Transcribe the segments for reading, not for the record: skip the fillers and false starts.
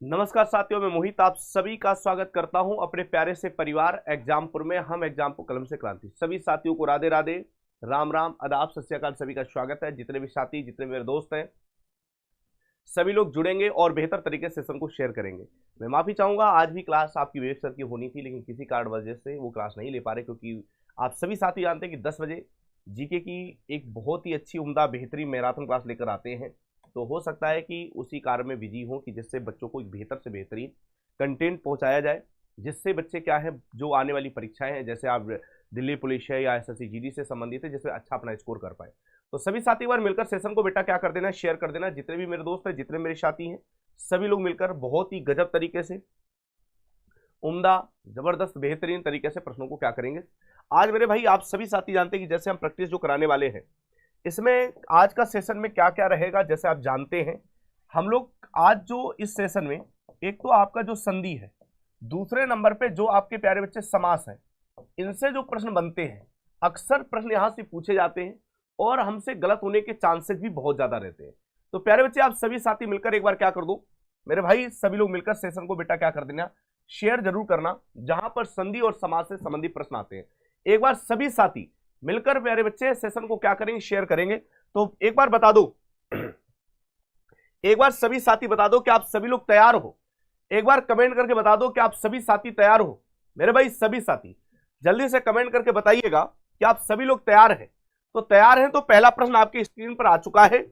नमस्कार साथियों, मैं मोहित आप सभी का स्वागत करता हूं अपने प्यारे से परिवार एग्जामपुर में। हम एग्जामपुर कलम से क्रांति। सभी साथियों को राधे राधे, राम राम, आदाब, सत श्री अकाल। सभी का स्वागत है। जितने भी साथी, जितने मेरे दोस्त हैं, सभी लोग जुड़ेंगे और बेहतर तरीके से सेशन को शेयर करेंगे। मैं माफी चाहूंगा, आज भी क्लास आपकी विवेक सर की होनी थी, लेकिन किसी कारण वजह से वो क्लास नहीं ले पा रहे, क्योंकि आप सभी साथी जानते हैं कि 10 बजे जीके की एक बहुत ही अच्छी उम्दा बेहतरीन मैराथन क्लास लेकर आते हैं। तो हो सकता है कि उसी कार्य में बिजी हो कि जिससे बच्चों को एक बेहतर से बेहतरीन कंटेंट पहुंचाया जाए, जिससे बच्चे क्या है, जो आने वाली परीक्षाएं हैं, जैसे आप दिल्ली पुलिस है या एसएससी जीडी से संबंधित है, जिसमें अच्छा अपना स्कोर कर पाए। तो सभी साथी बार मिलकर सेशन को बेटा क्या कर देना, शेयर कर देना। जितने भी मेरे दोस्त हैं, जितने मेरे साथी हैं, सभी लोग मिलकर बहुत ही गजब तरीके से, उम्दा, जबरदस्त, बेहतरीन तरीके से प्रश्नों को क्या करेंगे। आज मेरे भाई आप सभी साथी जानते हैं कि जैसे हम प्रैक्टिस जो कराने वाले हैं, इसमें आज का सेशन में क्या क्या रहेगा। जैसे आप जानते हैं, हम लोग आज जो इस सेशन में, एक तो आपका जो संधि है, दूसरे नंबर पे जो आपके प्यारे बच्चे समास है, इनसे जो प्रश्न बनते हैं, अक्सर प्रश्न यहां से पूछे जाते हैं और हमसे गलत होने के चांसेस भी बहुत ज्यादा रहते हैं। तो प्यारे बच्चे, आप सभी साथी मिलकर एक बार क्या कर दो मेरे भाई, सभी लोग मिलकर सेशन को बेटा क्या कर देना, शेयर जरूर करना, जहां पर संधि और समास से संबंधित प्रश्न आते हैं। एक बार सभी साथी मिलकर प्यारे बच्चे सेशन को क्या करेंगे, शेयर करेंगे। तो एक बार बता दो, एक बार सभी साथी बता दो कि आप सभी लोग तैयार हो। एक बार कमेंट करके बता दो कि आप सभी साथी तैयार हो। मेरे भाई सभी साथी जल्दी से कमेंट करके बताइएगा कि आप सभी लोग तैयार हैं। तो तैयार हैं तो पहला प्रश्न आपकी स्क्रीन पर आ चुका है।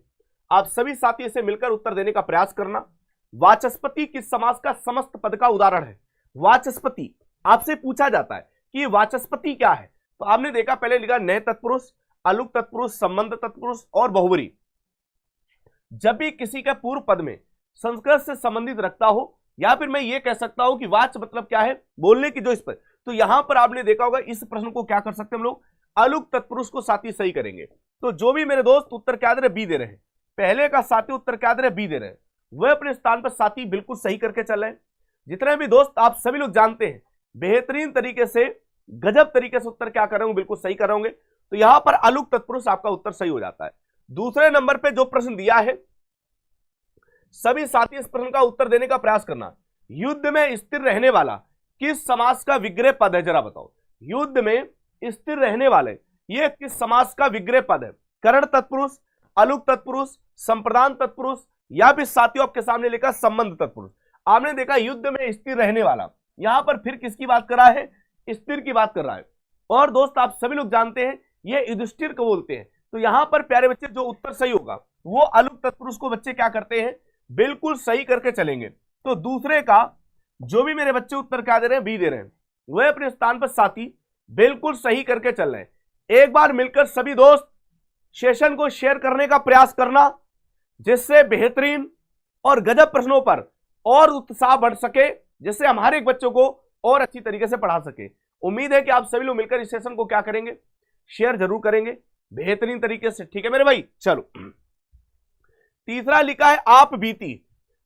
आप सभी साथी इसे मिलकर उत्तर देने का प्रयास करना। वाचस्पति किस समास का समस्त पद का उदाहरण है? वाचस्पति आपसे पूछा जाता है कि वाचस्पति क्या है। तो आपने देखा, पहले लिखा नए तत्पुरुष, अलुक तत्पुरुष, संबंध तत्पुरुष और बहुब्री। जब भी किसी के पूर्व पद में संस्कृत से संबंधित रखता हो, या फिर मैं ये कह सकता हूं कि वाच मतलब क्या है, बोलने की जो इस पर, तो यहां पर आपने देखा होगा इस प्रश्न को क्या कर सकते हैं हम लोग, अलुक तत्पुरुष को साथी सही करेंगे। तो जो भी मेरे दोस्त उत्तर क्या दे रहे, बी दे रहे हैं, पहले का साथी उत्तर क्या दे रहे, बी दे रहे हैं, वह अपने स्थान पर साथी बिल्कुल सही करके चल रहे हैं। जितने भी दोस्त आप सभी लोग जानते हैं, बेहतरीन तरीके से, गजब तरीके से उत्तर क्या कर रहे हो, बिल्कुल सही कर रहे होंगे। तो यहां पर अलुक तत्पुरुष आपका उत्तर सही हो जाता है। दूसरे नंबर पे जो प्रश्न दिया है, सभी साथी इस प्रश्न का उत्तर देने का प्रयास करना। युद्ध में स्थिर रहने वाला किस समास का विग्रह पद है, जरा बताओ। युद्ध में स्थिर रहने वाले ये किस समास का विग्रह पद है? करण तत्पुरुष, अलुक तत्पुरुष, संप्रदान तत्पुरुष, या फिर साथियों आपके सामने लिखा संबंध तत्पुरुष। आपने देखा युद्ध में स्थिर रहने वाला, यहां पर फिर किसकी बात कर रहा है, स्थिर की बात कर रहा है। और दोस्त आप सभी लोग जानते हैं ये युधिष्ठिर को बोलते हैं। तो यहां पर प्यारे बच्चे जो उत्तर सही होगा वो अलुक तत्पुरुष को बच्चे क्या करते हैं, बिल्कुल सही करके चलेंगे। तो दूसरे का जो भी मेरे बच्चे उत्तर क्या दे रहे हैं, बी दे रहे हैं, वह अपने स्थान पर साथी बिल्कुल सही करके चल रहे हैं। एक बार मिलकर सभी दोस्त सेशन को शेयर करने का प्रयास करना, जिससे बेहतरीन और गजब प्रश्नों पर और उत्साह बढ़ सके, जिससे हमारे बच्चों को और अच्छी तरीके से पढ़ा सके। उम्मीद है कि आप सभी लोग मिलकर इस सेशन को क्या करेंगे, शेयर जरूर करेंगे बेहतरीन तरीके से। ठीक है मेरे भाई, चलो। तीसरा लिखा है आप बीती।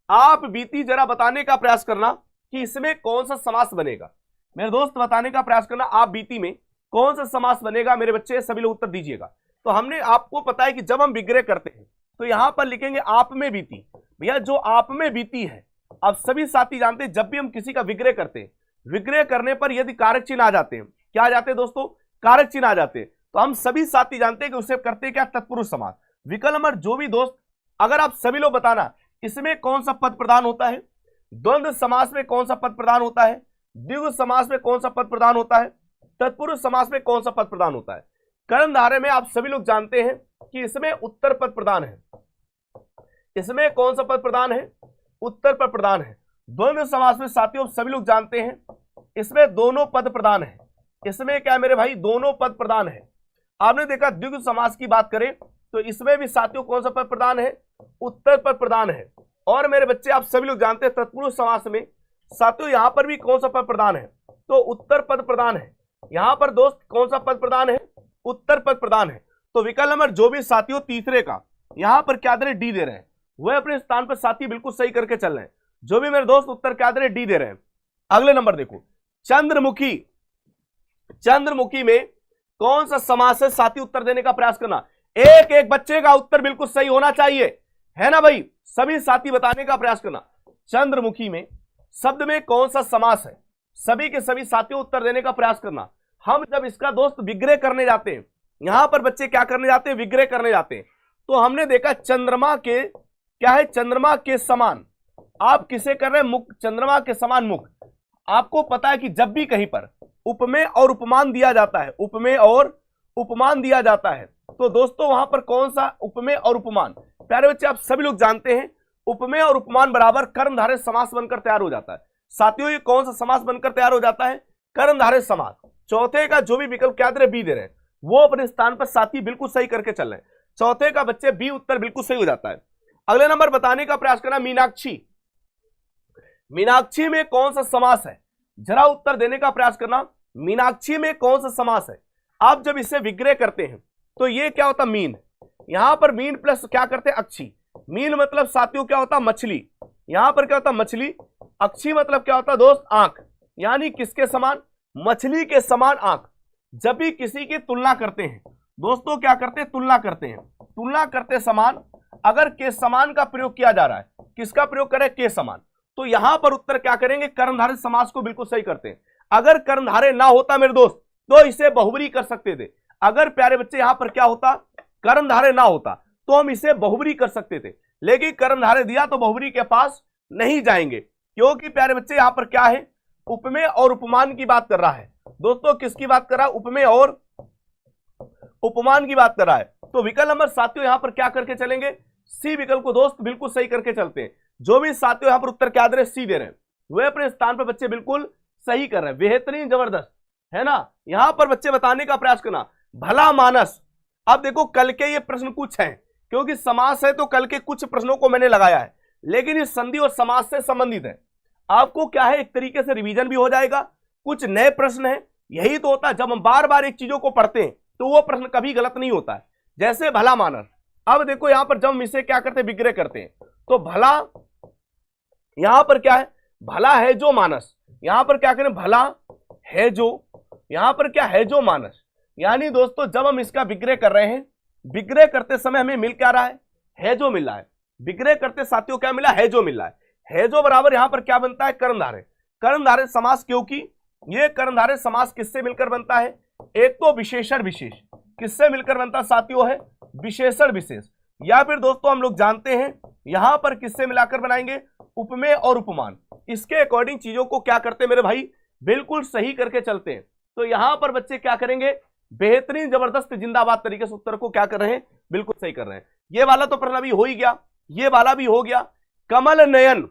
आप बीती जरा बताने का प्रयास करना कि इसमें कौन सा समास बनेगा। मेरे दोस्त बताने का प्रयास करना, आप बीती में कौन सा समास बनेगा। मेरे बच्चे सभी लोग उत्तर दीजिएगा। तो हमने आपको पता है कि जब हम विग्रह करते हैं तो यहां पर लिखेंगे आप में बीती। भैया जो आप में बीती है, आप सभी साथी जानते हैं, जब भी हम किसी का विग्रह करते हैं, विग्रह करने पर यदि कारक चिन्ह आ जाते हैं, क्या आ जाते हैं दोस्तों, कारक चिन्ह आ जाते हैं, तो हम सभी साथी जानते हैं कि उसे करते हैं क्या, तत्पुरुष समास। विकल्प नंबर जो भी दोस्त, अगर आप सभी लोग बताना इसमें कौन सा पद प्रदान होता है, द्वंद्व समास में कौन सा पद प्रदान होता है, द्विगु समास में कौन सा पद प्रदान होता है, तत्पुरुष समास में कौन सा पद प्रदान होता है। कर्णधारय में आप सभी लोग जानते हैं कि इसमें उत्तर पद प्रदान है। इसमें कौन सा पद प्रदान है, उत्तर पद प्रदान है। द्वंद्व समास में साथियों सभी लोग जानते हैं इसमें दोनों पद प्रदान है। इसमें क्या मेरे भाई, दोनों पद प्रदान है। आपने देखा द्विगु समास की बात करें तो इसमें भी साथियों कौन सा पद प्रदान है, उत्तर पद प्रदान है। और मेरे बच्चे आप सभी लोग जानते हैं तत्पुरुष समास में साथियों यहां पर भी कौन सा पद प्रदान है, तो उत्तर पद प्रदान है। यहां पर दोस्त कौन सा पद प्रदान है, उत्तर पद प्रदान है। तो विकल्प नंबर जो भी साथियों तीसरे का यहां पर क्या दे रहे, डी दे रहे हैं, वह अपने स्थान पर साथी बिल्कुल सही करके चल रहे हैं। जो भी मेरे दोस्त उत्तर क्या दे रहे, डी दे रहे हैं। अगले नंबर देखो, चंद्रमुखी। चंद्रमुखी में कौन सा समास है, साथी उत्तर देने का प्रयास करना। एक एक बच्चे का उत्तर बिल्कुल सही होना चाहिए, है ना भाई। सभी साथी बताने का प्रयास करना। चंद्रमुखी में शब्द में कौन सा समास है? सभी के सभी साथियों उत्तर देने का प्रयास करना। हम जब इसका दोस्त विग्रह करने जाते हैं, यहां पर बच्चे क्या करने जाते हैं? विग्रह करने जाते हैं। तो हमने देखा चंद्रमा के क्या है? चंद्रमा के समान। आप किसे कर रहे हैं? मुख। चंद्रमा के समान मुख। आपको पता है कि जब भी कहीं पर उपमेय और उपमान दिया जाता है, उपमेय और उपमान दिया जाता है, तो दोस्तों वहां पर कौन सा उपमेय और उपमान? प्यारे बच्चे आप सभी लोग जानते हैं उपमेय और उपमान बराबर कर्मधारय समास बनकर तैयार हो जाता है। साथियों ये कौन सा समास बनकर तैयार हो जाता है? कर्मधारय समास। चौथे का जो भी विकल्प क्या दे रहे, बी दे रहे हैं, वो अपने स्थान पर साथी बिल्कुल सही करके चल रहे हैं। चौथे का बच्चे बी उत्तर बिल्कुल सही हो जाता है। अगले नंबर बताने का प्रयास करना, मीनाक्षी। मीनाक्षी में कौन सा समास है? जरा उत्तर देने का प्रयास करना। मीनाक्षी में कौन सा समास है? आप जब इसे विग्रह करते हैं तो ये क्या होता? मीन। यहां पर मीन प्लस क्या करते हैं? अक्षी। मीन मतलब साथियों क्या होता? मछली। यहां पर क्या होता? मछली। अक्षी मतलब क्या होता दोस्त? आंख। यानी किसके समान? मछली के समान आंख। जब भी किसी की तुलना करते हैं दोस्तों, क्या करते हैं? तुलना करते हैं। तुलना करते समान, अगर के समान का प्रयोग किया जा रहा है, किसका प्रयोग करें? के समान। तो यहां पर उत्तर क्या करेंगे? कर्मधारय समास को बिल्कुल सही करते हैं। अगर कर्मधारय ना होता मेरे दोस्त तो इसे बहुब्री कर सकते थे। अगर प्यारे बच्चे यहां पर क्या होता? कर्मधारय ना होता तो हम इसे बहुब्री कर सकते थे, लेकिन कर्मधारय दिया तो बहुब्री के पास नहीं जाएंगे, क्योंकि प्यारे बच्चे यहां पर क्या है? उपमेय और उपमान की बात कर रहा है। दोस्तों किसकी बात कर रहा है? उपमेय और उपमान की बात कर रहा है। तो विकल्प नंबर साथियों यहां पर क्या करके चलेंगे? सी विकल्प को दोस्त बिल्कुल सही करके चलते हैं। जो भी साथियों यहां पर उत्तर क्या दे रहे हैं? सी दे रहे हैं, वे अपने स्थान पर बच्चे बिल्कुल सही कर रहे हैं। बेहतरीन, जबरदस्त है ना। यहां पर बच्चे बताने का प्रयास करना, भला मानस। अब देखो कल के ये प्रश्न कुछ हैं, क्योंकि समास है तो कल के कुछ प्रश्नों को मैंने लगाया है, लेकिन ये संधि और समास से संबंधित है। आपको क्या है? एक तरीके से रिवीजन भी हो जाएगा, कुछ नए प्रश्न है। यही तो होता है जब हम बार बार एक चीजों को पढ़ते हैं तो वो प्रश्न कभी गलत नहीं होता है। जैसे भला मानस। अब देखो यहां पर जब हम इसे क्या करते हैं? विग्रह करते हैं, तो भला यहां पर क्या है? भला है जो मानस। यहां पर क्या करें? भला है जो, यहां पर क्या है? जो मानस। यानी दोस्तों जब हम इसका विग्रह कर रहे हैं, विग्रह करते समय हमें मिल क्या रहा है जो मिल रहा है। विग्रह करते साथियों क्या मिला? है जो मिल रहा है जो बराबर यहां पर क्या बनता है? कर्मधारय। कर्मधारय समास, क्योंकि यह कर्मधारय समास किससे मिलकर बनता है? एक तो विशेषण विशेष, किससे मिलकर बनता साथियों है? विशेषण विशेष। या फिर दोस्तों हम लोग जानते हैं यहां पर किससे मिलाकर बनाएंगे? उपमेय और उपमान। इसके अकॉर्डिंग चीजों को क्या करते मेरे भाई? बिल्कुल सही करके चलते हैं। तो यहां पर बच्चे क्या करेंगे? बेहतरीन, जबरदस्त, जिंदाबाद तरीके से उत्तर को क्या कर रहे हैं? बिल्कुल सही कर रहे हैं। ये वाला तो प्रश्न अभी हो ही गया, ये वाला भी हो गया। कमल नयन।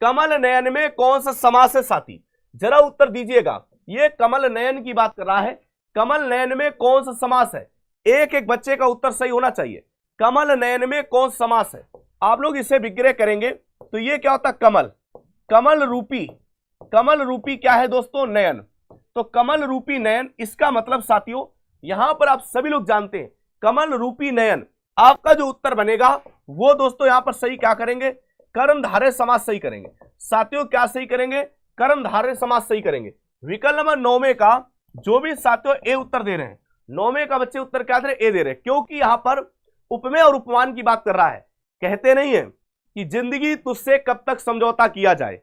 कमल नयन में कौन सा समास है साथी? जरा उत्तर दीजिएगा। ये कमल नयन की बात कर रहा है। कमल नयन में कौन सा समास है? एक एक बच्चे का उत्तर सही होना चाहिए। कमल नयन में कौन सा समास है? आप लोग इसे विग्रह करेंगे तो ये क्या होता? कमल। कमल रूपी। कमल रूपी क्या है दोस्तों? नयन। तो कमल रूपी नयन, इसका मतलब साथियों यहां पर आप सभी लोग जानते हैं कमल रूपी नयन। आपका जो उत्तर बनेगा वो दोस्तों यहां पर सही क्या करेंगे? कर्मधारय समास सही करेंगे। साथियों क्या सही करेंगे? कर्मधारय समास सही करेंगे। विकल्प नंबर 9 में का जो भी साथियों ए उत्तर दे रहे हैं, 9 में का बच्चे उत्तर क्या दे रहे हैं? ए दे रहे हैं, क्योंकि यहां पर उपमेय और उपमान की बात कर रहा है। कहते नहीं है कि जिंदगी तुझसे कब तक समझौता किया जाए,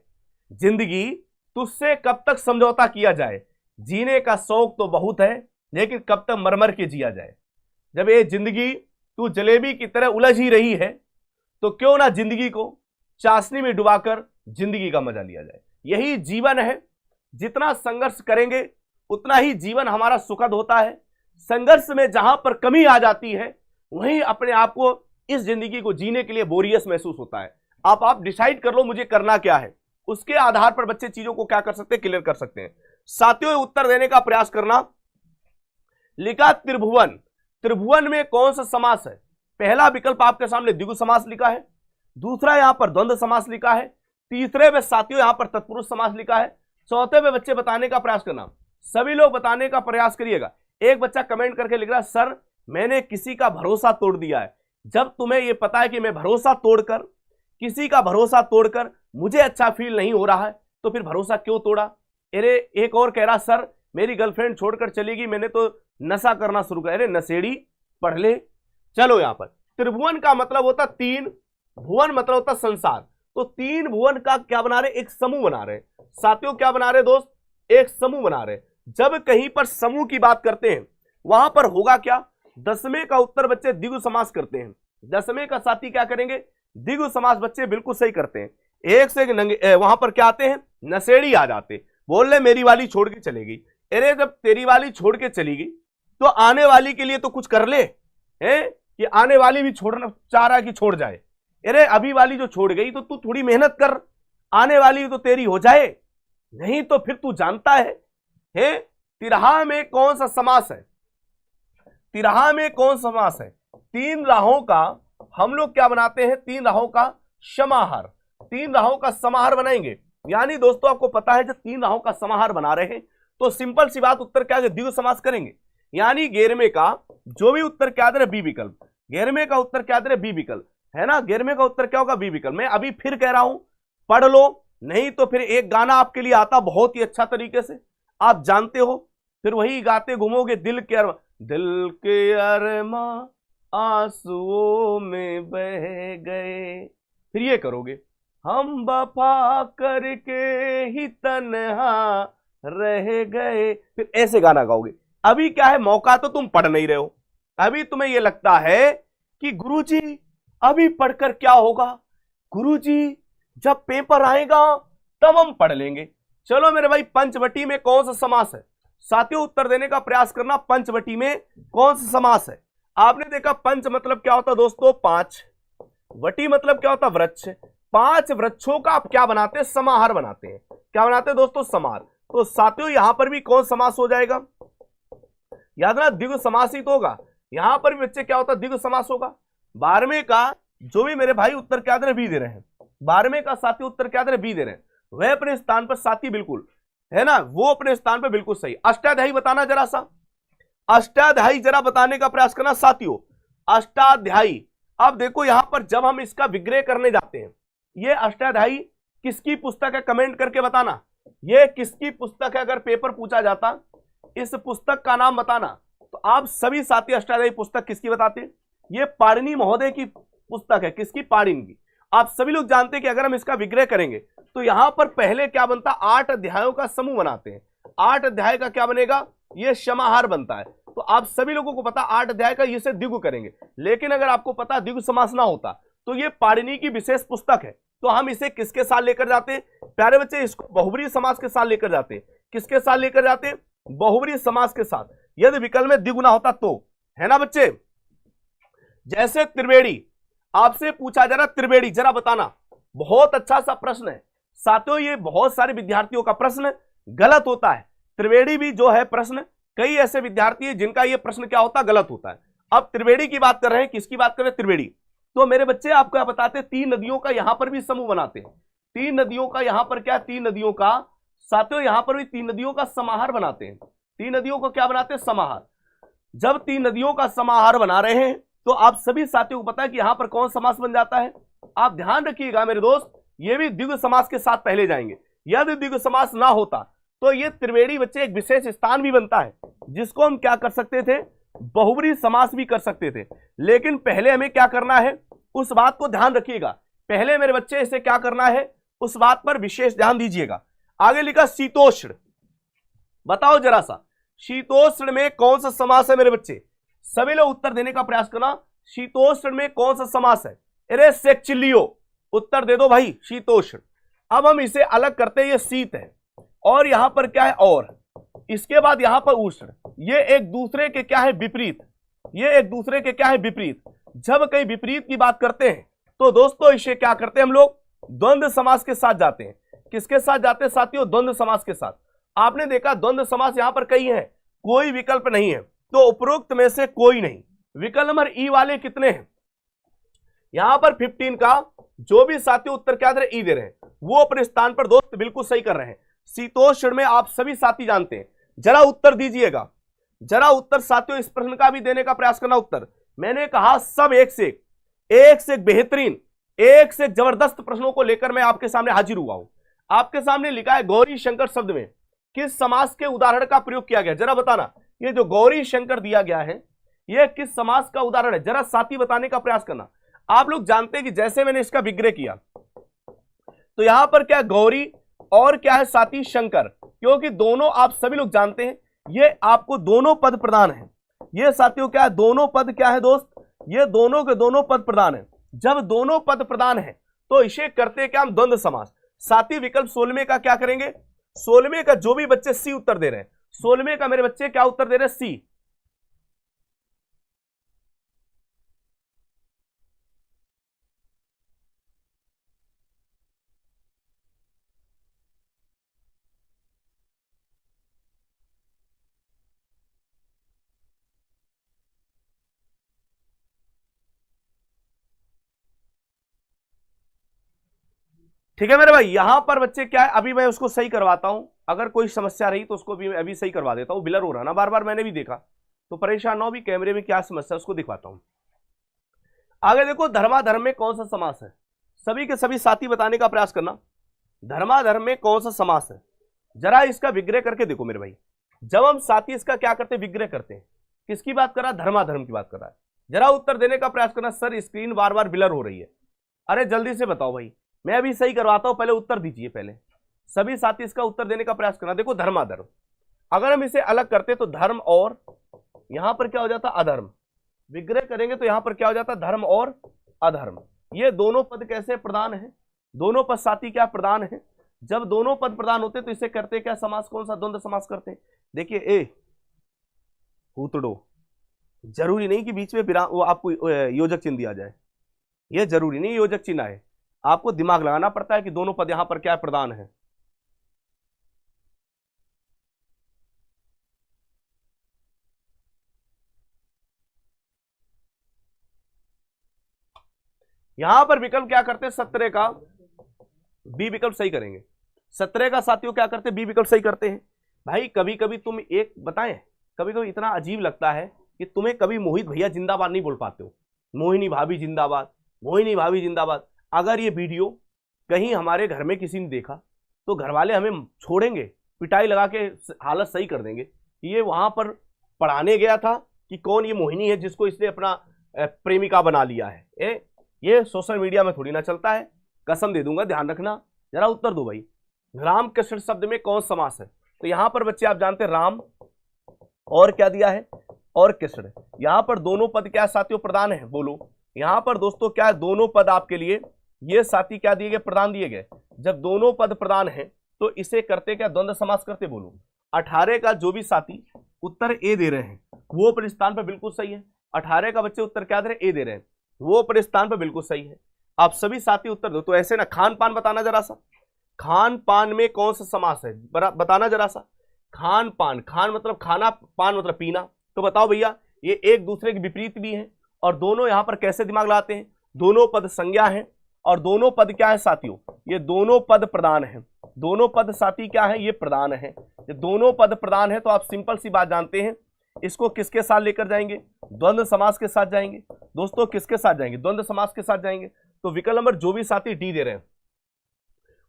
जिंदगी तुझसे कब तक समझौता किया जाए, जीने का शौक तो बहुत है लेकिन कब तक मरमर के जिया जाए। जब ये जिंदगी तू जलेबी की तरह उलझ ही रही है तो क्यों ना जिंदगी को चाशनी में डुबाकर जिंदगी का मजा लिया जाए। यही जीवन है। जितना संघर्ष करेंगे उतना ही जीवन हमारा सुखद होता है। संघर्ष में जहां पर कमी आ जाती है वहीं अपने आप को इस जिंदगी को जीने के लिए बोरियस महसूस होता है। आप डिसाइड कर लो मुझे करना क्या है, उसके आधार पर बच्चे चीजों को क्या कर सकते हैं? क्लियर कर सकते हैं। साथियों उत्तर देने का प्रयास करना। लिखा त्रिभुवन। त्रिभुवन में कौन सा समास है? पहला विकल्प आपके सामने द्विगु समास लिखा है, दूसरा यहां पर द्वंद्व समास लिखा है, तीसरे में साथियों यहां पर तत्पुरुष समास लिखा है, चौथे में बच्चे बताने का प्रयास करना। सभी लोग बताने का प्रयास करिएगा। एक बच्चा कमेंट करके लिख रहा है सर मैंने किसी का भरोसा तोड़ दिया है। जब तुम्हें यह पता है कि मैं भरोसा तोड़कर, किसी का भरोसा तोड़कर मुझे अच्छा फील नहीं हो रहा है तो फिर भरोसा क्यों तोड़ा? अरे एक और कह रहा सर मेरी गर्लफ्रेंड छोड़कर चलेगी, मैंने तो नशा करना शुरू कर। अरे नशेड़ी पढ़ ले। चलो यहां पर त्रिभुवन का मतलब होता तीन, भुवन मतलब होता संसार। तो तीन भुवन का क्या बना रहे, एक समूह बना रहे। साथियों क्या बना रहे दोस्त, एक समूह बना रहे। जब कहीं पर समूह की बात करते हैं वहां पर होगा क्या, दसवें का उत्तर बच्चे द्विगु समास करते हैं। दसवें का साथी क्या करेंगे, द्विगु समास बच्चे बिल्कुल सही करते हैं। एक से वहां पर क्या आते हैं, नशेड़ी आ जाते, बोल रहे मेरी वाली छोड़ के चलेगी। अरे जब तेरी वाली छोड़ के चली गई तो आने वाली के लिए तो कुछ कर ले, हैं कि आने वाली भी छोड़ना चाह रहा है कि छोड़ जाए। अरे अभी वाली जो छोड़ गई तो तू थोड़ी मेहनत कर, आने वाली तो तेरी हो जाए, नहीं तो फिर तू जानता है। तिरहा में कौन सा समास है, तिरहा में कौन सा समास है, तीन राहों का हम लोग क्या बनाते हैं, तीन राहों का समाहार, तीन राहों का समाहार बनाएंगे। यानी दोस्तों आपको पता है जब तीन राहों का समाहार बना रहे हैं तो सिंपल सी बात उत्तर क्या है, द्विगु समास करेंगे। यानी 11वें का जो भी उत्तर क्या दे रहे, बी विकल्प। 11वें का उत्तर क्या दे रहे, बी विकल्प, है ना। 11वें का उत्तर क्या होगा, बी विकल्प। मैं अभी फिर कह रहा हूं, पढ़ लो, नहीं तो फिर एक गाना आपके लिए आता बहुत ही अच्छा तरीके से, आप जानते हो, फिर वही गाते घूमोगे, दिल के अरमा आंसुओं में बह गए, फिर ये करोगे, हम वफा करके ही तन्हा रह गए, फिर ऐसे गाना गाओगे। अभी क्या है, मौका तो तुम पढ़ नहीं रहे हो, अभी तुम्हें यह लगता है कि गुरुजी अभी पढ़कर क्या होगा, गुरुजी जब पेपर आएगा तब हम पढ़ लेंगे। चलो मेरे भाई, पंचवटी में कौन सा समास है, साथियों उत्तर देने का प्रयास करना, पंचवटी में कौन सा समास है। आपने देखा पंच मतलब क्या होता दोस्तों, पांच, वटी मतलब क्या होता, वृक्ष। पांच वृक्षों का आप क्या बनाते हैं, समाहार बनाते हैं। क्या बनाते हैं दोस्तों, समाहार। तो साथियों यहां पर भी कौन समास हो जाएगा, याद ना, द्विगु समास ही तो होगा। यहां पर भी बच्चे क्या होता है, द्विगु समास होगा। 12वें का जो भी मेरे भाई उत्तर क्या दे रहे, बी दे रहे हैं। 12वें का साथी उत्तर क्या दे रहे, बी दे रहे हैं। वह अपने स्थान पर साथी बिल्कुल है ना, वो अपने स्थान पर बिल्कुल सही। अष्टाध्यायी बताना जरा सा, अष्टाध्यायी जरा बताने का प्रयास करना साथियों, अष्टाध्यायी। अब देखो यहां पर जब हम इसका विग्रह करने जाते हैं, ये अष्टाध्यायी किसकी पुस्तक है, कमेंट करके बताना, ये किसकी पुस्तक है। अगर पेपर पूछा जाता इस पुस्तक का नाम बताना, तो आप सभी साथी अष्टाध्यायी पुस्तक किसकी बताते हैं, ये पाणिनि महोदय की पुस्तक है। किसकी, पाणिनि की। आप सभी लोग जानते हैं कि अगर हम इसका विग्रह करेंगे तो यहां पर पहले क्या बनता, 8 अध्यायों का समूह बनाते हैं। 8 अध्याय का क्या बनेगा, ये समाहार बनता है। तो आप सभी लोगों को पता 8 अध्याय का इसे द्विगु करेंगे। लेकिन अगर आपको पता द्विगु समास ना होता तो ये पाणिनि की विशेष पुस्तक है, तो हम इसे किसके साथ लेकर जाते हैं प्यारे बच्चे, इसको बहुब्रीहि समास के साथ लेकर जाते हैं। किसके साथ लेकर जाते हैं, बहुब्रीहि समास के साथ, यदि विकल्प में द्विगुना होता तो, है ना बच्चे। जैसे त्रिवेणी, आपसे पूछा जा रहा त्रिवेणी जरा बताना, बहुत अच्छा सा प्रश्न है साथियों, ये बहुत सारे विद्यार्थियों का प्रश्न गलत होता है। त्रिवेणी भी जो है प्रश्न, कई ऐसे विद्यार्थी हैं जिनका ये प्रश्न क्या होता, गलत होता है। अब त्रिवेणी की बात कर रहे हैं, किसकी बात कर रहे हैं, त्रिवेणी। तो मेरे बच्चे आपको क्या बताते हैं, 3 नदियों का यहां पर भी समूह बनाते हैं। 3 नदियों का यहां पर क्या, 3 नदियों का साथियों यहां पर भी 3 नदियों का समाहार बनाते हैं। 3 नदियों को क्या बनाते हैं, समाहार। जब 3 नदियों का समाहार बना रहे हैं तो आप सभी साथियों को पता है कि यहां पर कौन समास बन जाता है। आप ध्यान रखिएगा मेरे दोस्त, ये भी द्विगु समास के साथ पहले जाएंगे। यदि द्विगु समास ना होता तो ये त्रिवेणी बच्चे एक विशेष स्थान भी बनता है, जिसको हम क्या कर सकते थे, बहुब्रीहि समास भी कर सकते थे। लेकिन पहले हमें क्या करना है, उस बात को ध्यान रखिएगा, पहले मेरे बच्चे इसे क्या करना है, उस बात पर विशेष ध्यान दीजिएगा। आगे लिखा शीतोष्ण, बताओ जरा सा, शीतोष्ण में कौन सा समास है मेरे बच्चे, सभी लोग उत्तर देने का प्रयास करना। शीतोष्ण में कौन सा समास है, अरे सेक्चिलियो, उत्तर दे दो भाई, शीतोष्ण। अब हम इसे अलग करते हैं, ये शीत है और यहां पर क्या है, और इसके बाद यहां पर उष्ण, ये एक दूसरे के क्या है, विपरीत, ये एक दूसरे के क्या है, विपरीत। जब कहीं विपरीत की बात करते हैं तो दोस्तों इसे क्या करते हैं हम लोग, द्वंद्व समास के साथ जाते हैं। किसके साथ जाते हैं साथियों, द्वंद्व समास के साथ। आपने देखा द्वंद्व समास यहां पर कई है, कोई विकल्प नहीं है, तो उपरोक्त में से कोई नहीं। विकल्प नंबर ई वाले कितने हैं, यहां पर 15 का जो भी साथियों उत्तर क्या दे रहे, ई दे रहे हैं, वो अपने स्थान पर दोस्त बिल्कुल सही कर रहे हैं। शीतोष्ण में आप सभी साथी जानते हैं, जरा उत्तर दीजिएगा, जरा उत्तर साथियों इस प्रश्न का भी देने का प्रयास करना। उत्तर मैंने कहा सब एक से एक बेहतरीन, एक से जबरदस्त प्रश्नों को लेकर मैं आपके सामने हाजिर हुआ हूं। आपके सामने लिखा है गौरी शंकर शब्द में किस समास के उदाहरण का प्रयोग किया गया, जरा बताना। ये जो गौरी शंकर दिया गया है ये किस समास का उदाहरण है, जरा साथी बताने का प्रयास करना। आप लोग जानते हैं कि जैसे मैंने इसका विग्रह किया, तो यहां पर क्या गौरी और क्या है साथी शंकर, क्योंकि दोनों आप सभी लोग जानते हैं ये आपको दोनों पद प्रदान है। ये साथियों क्या है, दोनों पद क्या है दोस्त, ये दोनों के दोनों पद प्रदान है। जब दोनों पद प्रदान है तो इसे करते क्या हम, द्वंद्व समास। साथी विकल्प 16वें का क्या करेंगे, 16वें का जो भी बच्चे सी उत्तर दे रहे हैं, 16वें का मेरे बच्चे क्या उत्तर दे रहे हैं, सी। ठीक है मेरे भाई, यहां पर बच्चे क्या है, अभी मैं उसको सही करवाता हूं, अगर कोई समस्या रही तो उसको भी अभी सही करवा देता हूं। बिलर हो रहा ना बार बार, मैंने भी देखा, तो परेशान ना हो, भी कैमरे में क्या समस्या है उसको दिखाता हूं। आगे देखो, धर्माधर्म में कौन सा समास है, सभी के सभी साथी बताने का प्रयास करना। धर्माधर्म में कौन सा समास है, जरा इसका विग्रह करके देखो मेरे भाई। जब हम साथी इसका क्या करते हैं, विग्रह करते हैं, किसकी बात कर रहा है, धर्माधर्म की बात कर रहा है। जरा उत्तर देने का प्रयास करना। सर स्क्रीन बार बार ब्लर हो रही है, अरे जल्दी से बताओ भाई, मैं अभी सही करवाता हूं, पहले उत्तर दीजिए। पहले सभी साथी इसका उत्तर देने का प्रयास करना। देखो धर्माधर्म, अगर हम इसे अलग करते तो धर्म और यहां पर क्या हो जाता, अधर्म। विग्रह करेंगे तो यहां पर क्या हो जाता, धर्म और अधर्म। ये दोनों पद कैसे प्रदान है, दोनों पद साथी क्या प्रदान है। जब दोनों पद प्रदान होते तो इसे करते क्या समास, कौन सा, द्वंद्व समास करते हैं। देखिए ए हुतड़ो, जरूरी नहीं कि बीच में वो आपको योजक चिन्ह दिया जाए, यह जरूरी नहीं योजक चिन्ह आए, आपको दिमाग लगाना पड़ता है कि दोनों पद यहां पर क्या प्रदान है। यहां पर विकल्प क्या करते हैं, 17 का बी विकल्प सही करेंगे। 17 का साथियों क्या करते हैं, बी विकल्प सही करते हैं। भाई कभी कभी तुम एक बताएं, कभी कभी इतना अजीब लगता है कि तुम्हें कभी मोहित भैया जिंदाबाद नहीं बोल पाते हो, मोहिनी भाभी जिंदाबाद, मोहिनी भाभी जिंदाबाद। अगर ये वीडियो कहीं हमारे घर में किसी ने देखा तो घर वाले हमें छोड़ेंगे, पिटाई लगा के हालत सही कर देंगे कि ये वहां पर पढ़ाने गया था कि कौन ये मोहिनी है जिसको इसने अपना प्रेमिका बना लिया है। ये सोशल मीडिया में थोड़ी ना चलता है, कसम दे दूंगा, ध्यान रखना। जरा उत्तर दो भाई, राम कृष्ण शब्द में कौन समास है। तो यहां पर बच्चे आप जानते हैं राम और क्या दिया है, और कृष्ण। यहां पर दोनों पद क्या साथियों प्रदान है, बोलो। यहां पर दोस्तों क्या है, दोनों पद आपके लिए ये साथी क्या दिए गए, प्रदान दिए गए। जब दोनों पद प्रदान है तो इसे करते क्या, द्वंद्व समास करते, बोलो। 18 का जो भी साथी उत्तर ए दे रहे हैं वो अपने स्थान पर बिल्कुल सही है। 18 का बच्चे उत्तर क्या दे रहे हैं, ए दे रहे हैं, वो अपने स्थान पर बिल्कुल सही है। आप सभी साथी उत्तर दो। तो ऐसे ना, खान पान बताना जरा सा, खान पान में कौन सा समास है बताना जरा सा। खान पान, खान मतलब खाना, पान मतलब पीना। तो बताओ भैया, ये एक दूसरे के विपरीत भी है और दोनों यहां पर कैसे दिमाग लाते हैं, दोनों पद संज्ञा है और दोनों पद क्या है साथियों, ये दोनों पद प्रदान है। दोनों पद साथी क्या है, ये प्रदान है। ये दोनों पद प्रदान है तो आप सिंपल सी बात जानते हैं, इसको किसके साथ लेकर जाएंगे, द्वंद्व समास के साथ जाएंगे। दोस्तों किसके साथ जाएंगे, द्वंद्व समास के साथ जाएंगे। तो विकल्प नंबर जो भी साथी डी दे रहे हैं,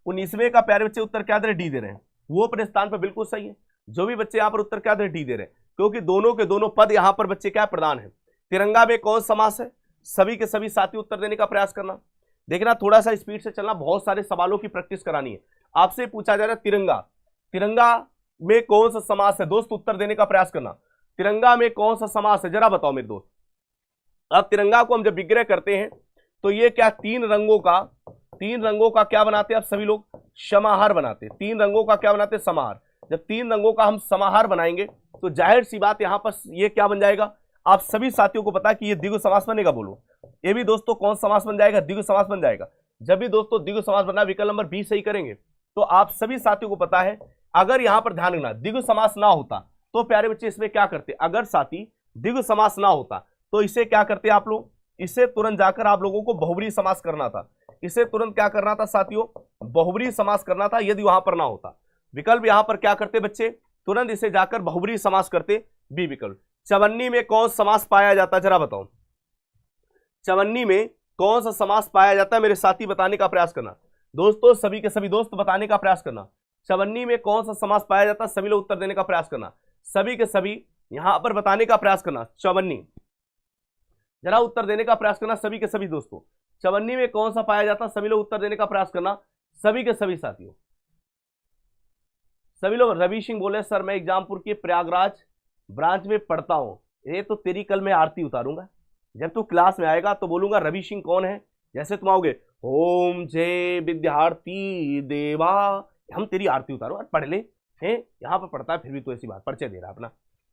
19वें का प्यारे बच्चे उत्तर क्या दे रहे हैं, डी दे रहे हैं, वो अपने स्थान पर बिल्कुल सही है। जो भी बच्चे यहां पर उत्तर क्या दे रहे हैं, डी दे रहे हैं, क्योंकि दोनों के दोनों पद यहां पर बच्चे क्या प्रदान है। तिरंगा में कौन समास है, सभी के सभी साथी उत्तर देने का प्रयास करना। देखना थोड़ा सा स्पीड से चलना, बहुत सारे सवालों की प्रैक्टिस करानी है। आपसे पूछा जा रहा है तिरंगा, तिरंगा में कौन सा समास है, दोस्त उत्तर देने का प्रयास करना। तिरंगा में कौन सा समास है, जरा बताओ मेरे दोस्त। अब तिरंगा को हम जब विग्रह करते हैं तो ये क्या, तीन रंगों का क्या बनाते हैं आप सभी लोग, समाहार बनाते हैं। तीन रंगों का क्या बनाते हैं, समाहार। जब तीन रंगों का हम समाहार बनाएंगे तो जाहिर सी बात यहां पर ये क्या बन जाएगा, आप सभी साथियों को पता है कि ये द्विगु समास बनेगा, बोलो। ये भी दोस्तों कौन समास बन जाएगा, द्विगु समास बन जाएगा। जब भी दोस्तों द्विगु समास बनना, विकल्प नंबर बी सही करेंगे तो आप सभी साथियों को पता है। अगर यहां पर ध्यान रखना, द्विगु समास ना होता तो प्यारे बच्चे इसमें क्या करते, अगर साथी द्विगु समास ना होता तो इसे क्या करते आप लोग, इसे तुरंत जाकर आप लोगों को बहुब्रीहि समास करना था। इसे तुरंत क्या करना था साथियों, बहुब्रीहि समास करना था, यदि वहां पर ना होता। विकल्प यहां पर क्या करते बच्चे, तुरंत इसे जाकर बहुब्रीहि समास करते, बी विकल्प। चवन्नी में कौन समास पाया जाता है, जरा बताओ। चवन्नी में कौन सा समास पाया जाता है, मेरे साथी बताने का प्रयास करना। दोस्तों सभी के सभी दोस्त बताने का प्रयास करना। चवन्नी में कौन सा समास पाया जाता है, सभी लोग उत्तर देने का प्रयास करना। सभी के सभी यहां पर बताने का प्रयास करना। चवन्नी, जरा उत्तर देने का प्रयास करना सभी के सभी दोस्तों। चवन्नी में कौन सा पाया जाता है, सभी लोग उत्तर देने का प्रयास करना। सभी के सभी साथियों, सभी लोग। रवि सिंह बोले सर मैं एग्जामपुर के प्रयागराज ब्रांच में पढ़ता हूं। ये तो तेरी कल मैं आरती उतारूंगा, जब तू क्लास में आएगा तो बोलूंगा रवि सिंह कौन है। जैसे तुम आओगे ओम जय विद्यार्थी देवा, हम तेरी आरती उतारो, पढ़ ले। हैं यहाँ पर पढ़ता है फिर भी तो ऐसी बात परिचय दे रहा अपना।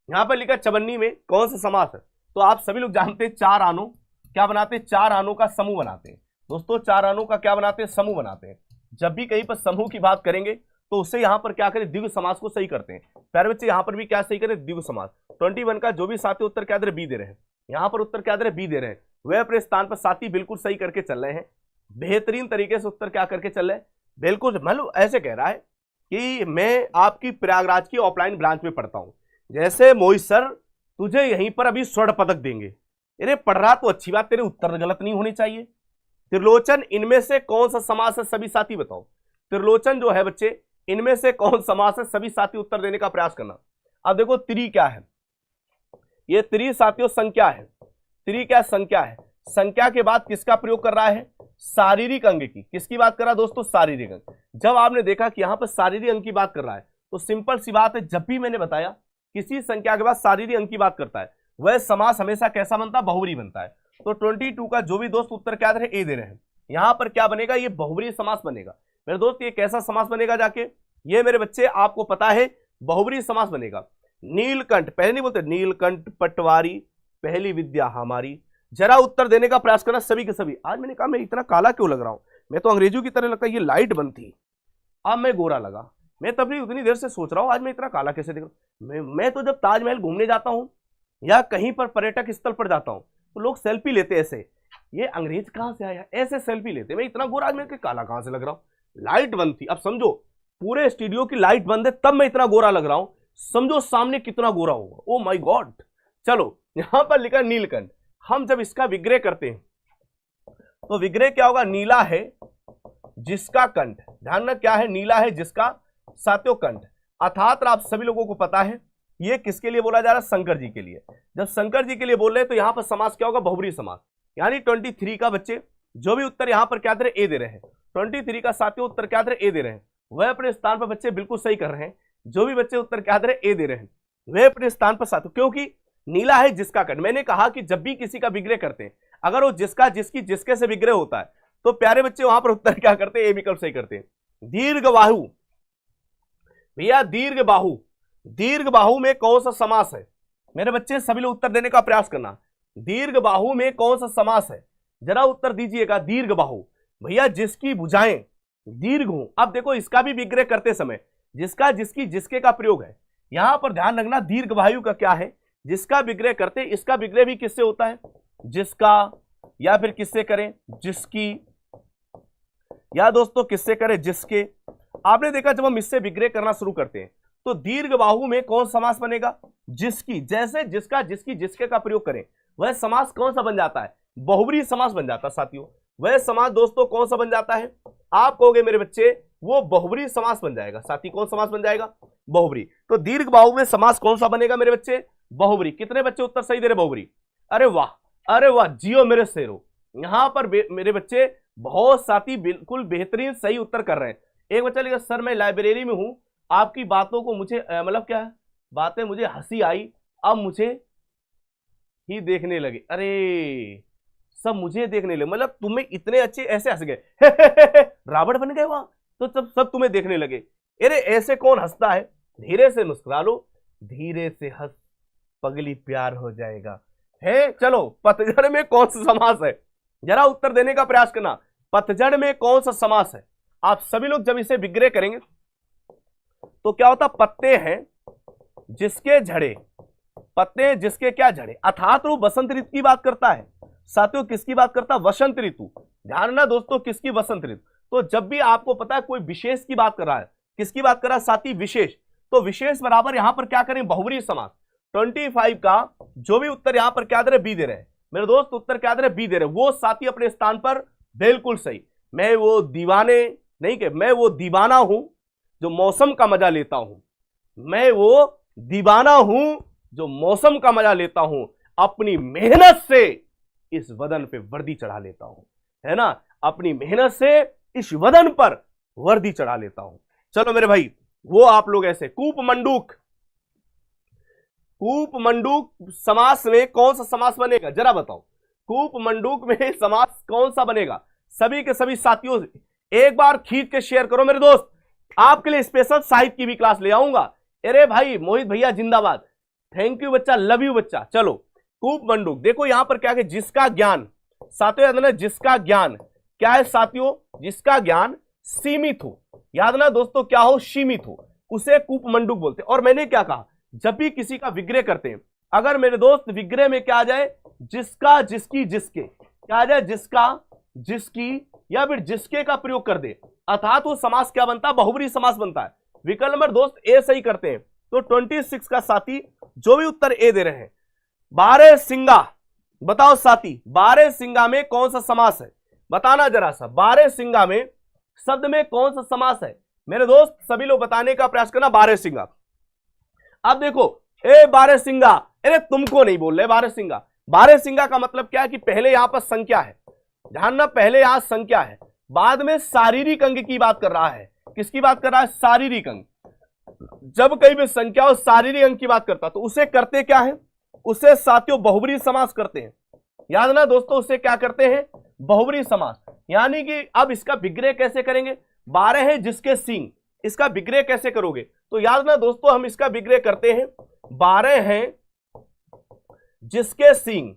यहाँ पर लिखा चवन्नी में कौन सा समास है, तो आप सभी लोग जानते हैं चार आनों क्या बनाते हैं, चार आनों का समूह बनाते हैं दोस्तों। चार आनों का क्या बनाते हैं, समूह बनाते हैं। जब भी कहीं पर समूह की बात करेंगे तो उससे यहाँ पर क्या करें, द्विगु समास को सही करते हैं। प्यारे बच्चे यहाँ पर भी क्या सही करें, द्विगु समास। 21 का जो भी साथी उत्तर क्या दे रहे, बी दे रहे हैं। यहाँ पर उत्तर क्या दे रहे, बी दे रहे हैं। वे अपने स्थान पर साथी बिल्कुल सही करके चल रहे हैं, बेहतरीन तरीके से उत्तर क्या करके चल रहे हैं, बिल्कुल। मतलब ऐसे कह रहा है कि मैं आपकी प्रयागराज की ऑफलाइन ब्रांच में पढ़ता हूं। जैसे मोहित सर तुझे यहीं पर अभी स्वर्ण पदक देंगे, अरे पढ़ रहा तो अच्छी बात, तेरे उत्तर गलत नहीं होने चाहिए। त्रिलोचन इनमें से कौन सा समास है, सभी साथी बताओ। त्रिलोचन जो है बच्चे, इनमें से कौन समास है, सभी साथी उत्तर देने का प्रयास करना। अब देखो त्रि क्या है, ये त्रि साथियों संख्या है। त्रि क्या संख्या है, संख्या के बाद किसका प्रयोग कर रहा है, शारीरिक अंग की। किसकी बात कर रहा है दोस्तों, शारीरिक अंग। जब आपने देखा कि यहां पर शारीरिक अंग की बात कर रहा है तो सिंपल सी बात है, जब भी मैंने बताया किसी संख्या के बाद शारीरिक अंग की बात करता है वह समास हमेशा कैसा बनता है, बहुब्री बनता है। तो 22 का जो भी दोस्त उत्तर क्या दे रहे, ए दे रहे हैं, यहां पर क्या बनेगा, ये बहुब्री समास बनेगा। मेरे दोस्त ये कैसा समास बनेगा जाके, ये मेरे बच्चे आपको पता है बहुब्री समास बनेगा। नीलकंठ, पहले नहीं बोलते नीलकंठ पटवारी पहली विद्या हमारी। जरा उत्तर देने का प्रयास करना सभी के सभी। आज मैंने कहा मैं इतना काला क्यों लग रहा हूं, मैं तो अंग्रेजों की तरह लगता है, ये लाइट बंद थी, अब मैं गोरा लगा। मैं तभी उतनी देर से सोच रहा हूं आज मैं इतना काला कैसे दिख रहा हूं। मैं तो जब ताजमहल घूमने जाता हूं या कहीं पर पर्यटक स्थल पर जाता हूं तो लोग सेल्फी लेते ऐसे, ये अंग्रेज कहां से आया, ऐसे सेल्फी लेते। मैं इतना गोरा, आज मैं काला कहां से लग रहा हूं, लाइट बंद थी। अब समझो पूरे स्टूडियो की लाइट बंद है तब मैं इतना गोरा लग रहा हूं, समझो सामने कितना गोरा होगा, ओ माय गॉड। चलो यहां पर लिखा नीलकंठ, हम जब इसका विग्रह करते हैं तो विग्रह क्या होगा, नीला है जिसका कंठ, ध्यान रखना क्या है, नीला है जिसका सात्यों कंठ। अर्थात आप सभी लोगों को पता है ये किसके लिए बोला जा रहा है, शंकर जी के लिए। जब शंकर जी के लिए बोल रहे हैं तो यहां पर समास क्या होगा, बहुब्री समास। यानी 23 का बच्चे जो भी उत्तर यहां पर क्या दे रहे, ए दे रहे हैं। 23 का सात्यों उत्तर क्या दे रहे, ए दे रहे हैं। वह अपने स्थान पर बच्चे बिल्कुल सही कर रहे हैं। जो भी बच्चे उत्तर क्या दे रहे, ए दे रहे हैं, वह अपने स्थान पर सात्यों, क्योंकि नीला है जिसका कंठ। मैंने कहा कि जब भी किसी का विग्रह करते हैं अगर वो जिसका जिसकी जिसके से विग्रह होता है तो प्यारे बच्चे वहां पर उत्तर क्या करते हैं, ए विकल्प सही करते हैं। दीर्घ बाहु, भैया दीर्घ बाहु, दीर्घ बाहु में कौन सा समास है, मेरे बच्चे सभी लोग उत्तर देने का प्रयास करना। दीर्घ बाहु में कौन सा समास है, जरा उत्तर दीजिएगा। दीर्घ बाहु भैया जिसकी भुजाएं दीर्घ हो। अब देखो इसका भी विग्रह करते समय जिसका जिसकी जिसके का प्रयोग है, यहां पर ध्यान रखना दीर्घ बाहु का क्या है, जिसका विग्रह करते, इसका विग्रह भी किससे होता है, जिसका, या फिर किससे करें, जिसकी, या दोस्तों किससे करें, जिसके। आपने देखा जब हम इससे विग्रह करना शुरू करते हैं तो दीर्घ बाहु में कौन समास बनेगा, जिसकी। जैसे जिसका जिसकी जिसके का प्रयोग करें वह समास कौन सा बन जाता है, बहुब्री समास बन जाता है साथियों। वह समास दोस्तों कौन सा बन जाता है, आप कहोगे मेरे बच्चे वो बहुब्री समास बन जाएगा। साथी कौन समास बन जाएगा, बहुब्री। तो दीर्घ बाहु में समास कौन सा बनेगा मेरे बच्चे, बहुब्री। कितने बच्चे उत्तर सही दे रहे, बहुब्री। अरे वाह, अरे वाह, जियो मेरे शेरों। यहां पर मेरे बच्चे बहुत साथी बिल्कुल बेहतरीन सही उत्तर कर रहे हैं। एक बच्चा लिखा सर मैं लाइब्रेरी में हूं, आपकी बातों को मुझे मतलब क्या है, बातें मुझे हंसी आई, अब मुझे ही देखने लगे। अरे सब मुझे देखने लगे, मतलब तुम्हें इतने अच्छे ऐसे हंस गए रावण बन गए वहां, तो सब तुम्हें देखने लगे। अरे ऐसे कौन हंसता है, धीरे से मुस्कुरा लो, धीरे से हंस, पगली प्यार हो जाएगा है। चलो पतझड़ में कौन सा समास है, जरा उत्तर देने का प्रयास करना। पतझड़ में कौन सा समास है, आप सभी लोग जब इसे विग्रह करेंगे तो क्या होता, पत्ते हैं जिसके झड़े, पत्ते जिसके क्या झड़े। अर्थात वो बसंत ऋतु की बात करता है साथियों, किसकी बात करता है, वसंत ऋतु। ध्यान ना दोस्तों, किसकी, वसंत ऋतु। तो जब भी आपको पता है कोई विशेष की बात कर रहा है, किसकी बात कर रहा है साथी, विशेष, तो विशेष बराबर यहां पर क्या करें, बहुब्री समास। 25 का जो भी उत्तर यहां पर क्या दे रहे, बी दे रहे हैं मेरे दोस्त, उत्तर क्या दे रहे, बी दे रहे। वो साथी अपने स्थान पर बिल्कुल सही। मैं वो दीवाने नहीं के, मैं वो दीवाना हूं जो मौसम का मजा लेता हूं, मैं वो दीवाना हूं जो मौसम का मजा लेता हूं, अपनी मेहनत से इस वदन पे वर्दी चढ़ा लेता हूं, है ना, अपनी मेहनत से इस वदन पर वर्दी चढ़ा लेता हूं। चलो मेरे भाई, वो आप लोग ऐसे कूप मंडूक, कूप मंडूक समास में कौन सा समास बनेगा जरा बताओ। कूप मंडूक में समास कौन सा बनेगा? सभी के सभी साथियों एक बार खींच के शेयर करो मेरे दोस्त, आपके लिए स्पेशल साहित्य की भी क्लास ले आऊंगा। अरे भाई मोहित भैया जिंदाबाद, थैंक यू बच्चा, लव यू बच्चा। चलो कूप मंडूक, देखो यहां पर क्या है, जिसका ज्ञान, साथियों याद ना, जिसका ज्ञान क्या है साथियों, जिसका ज्ञान सीमित हो, याद ना दोस्तों, क्या हो, सीमित हो, उसे कूप मंडूक बोलते हैं। और मैंने क्या कहा, जब भी किसी का विग्रह करते हैं, अगर मेरे दोस्त विग्रह में क्या आ जाए, जिसका, जिसकी, जिसके, क्या आ जाए, जिसका, जिसकी या फिर जिसके का प्रयोग कर दे, अर्थात वो समास क्या बनता है, बहुब्रीहि समास बनता है। विकल्प नंबर दोस्त ए सही करते हैं। तो 26 का साथी जो भी उत्तर ए दे रहे हैं, बारहसिंगा, बताओ साथी, बारहसिंगा में कौन सा समास है, बताना जरा सा, बारहसिंगा में शब्द में कौन सा समास है मेरे दोस्त, सभी लोग बताने का प्रयास करना। बारहसिंगा, अब देखो, ए बारहसिंगा, अरे तुमको नहीं बोल रहे, बारहसिंगा, बारहसिंगा का मतलब क्या है कि पहले यहां पर संख्या है, ध्यान ना, पहले यहां संख्या है, बाद में शारीरिक अंग की बात कर रहा है। किसकी बात कर रहा है, शारीरिक अंग। जब कहीं भी संख्या और शारीरिक अंग की बात करता तो उसे करते क्या है, उसे साथियों बहुब्रीहि समास करते हैं, याद ना दोस्तों, उसे क्या करते हैं, बहुब्रीहि समास। यानी कि अब इसका विग्रह कैसे करेंगे, 12 है जिसके सींग, इसका विग्रह कैसे करोगे, तो याद ना दोस्तों, हम इसका विग्रह करते हैं, 12 हैं जिसके सींग।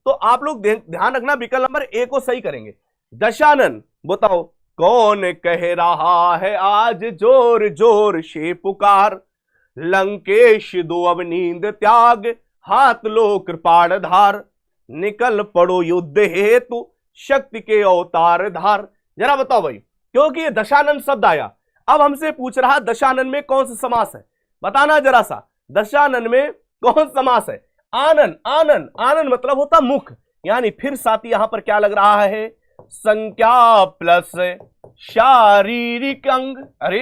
तो आप लोग ध्यान रखना, विकल्प नंबर ए को सही करेंगे। दशानन, बताओ, कौन कह रहा है आज जोर जोर से पुकार, लंकेश दो अब नींद त्याग, हाथ लो कृपाण धार, निकल पड़ो युद्ध हेतु शक्ति के अवतार धार। जरा बताओ भाई, क्योंकि ये दशानन शब्द आया, अब हमसे पूछ रहा दशानन में कौन सा समास है, बताना जरा सा, दशानन में कौन समास है। आनन, आनन, आनन मतलब होता मुख, यानी फिर साथी यहां पर क्या लग रहा है, संख्या प्लस शारीरिक अंग। अरे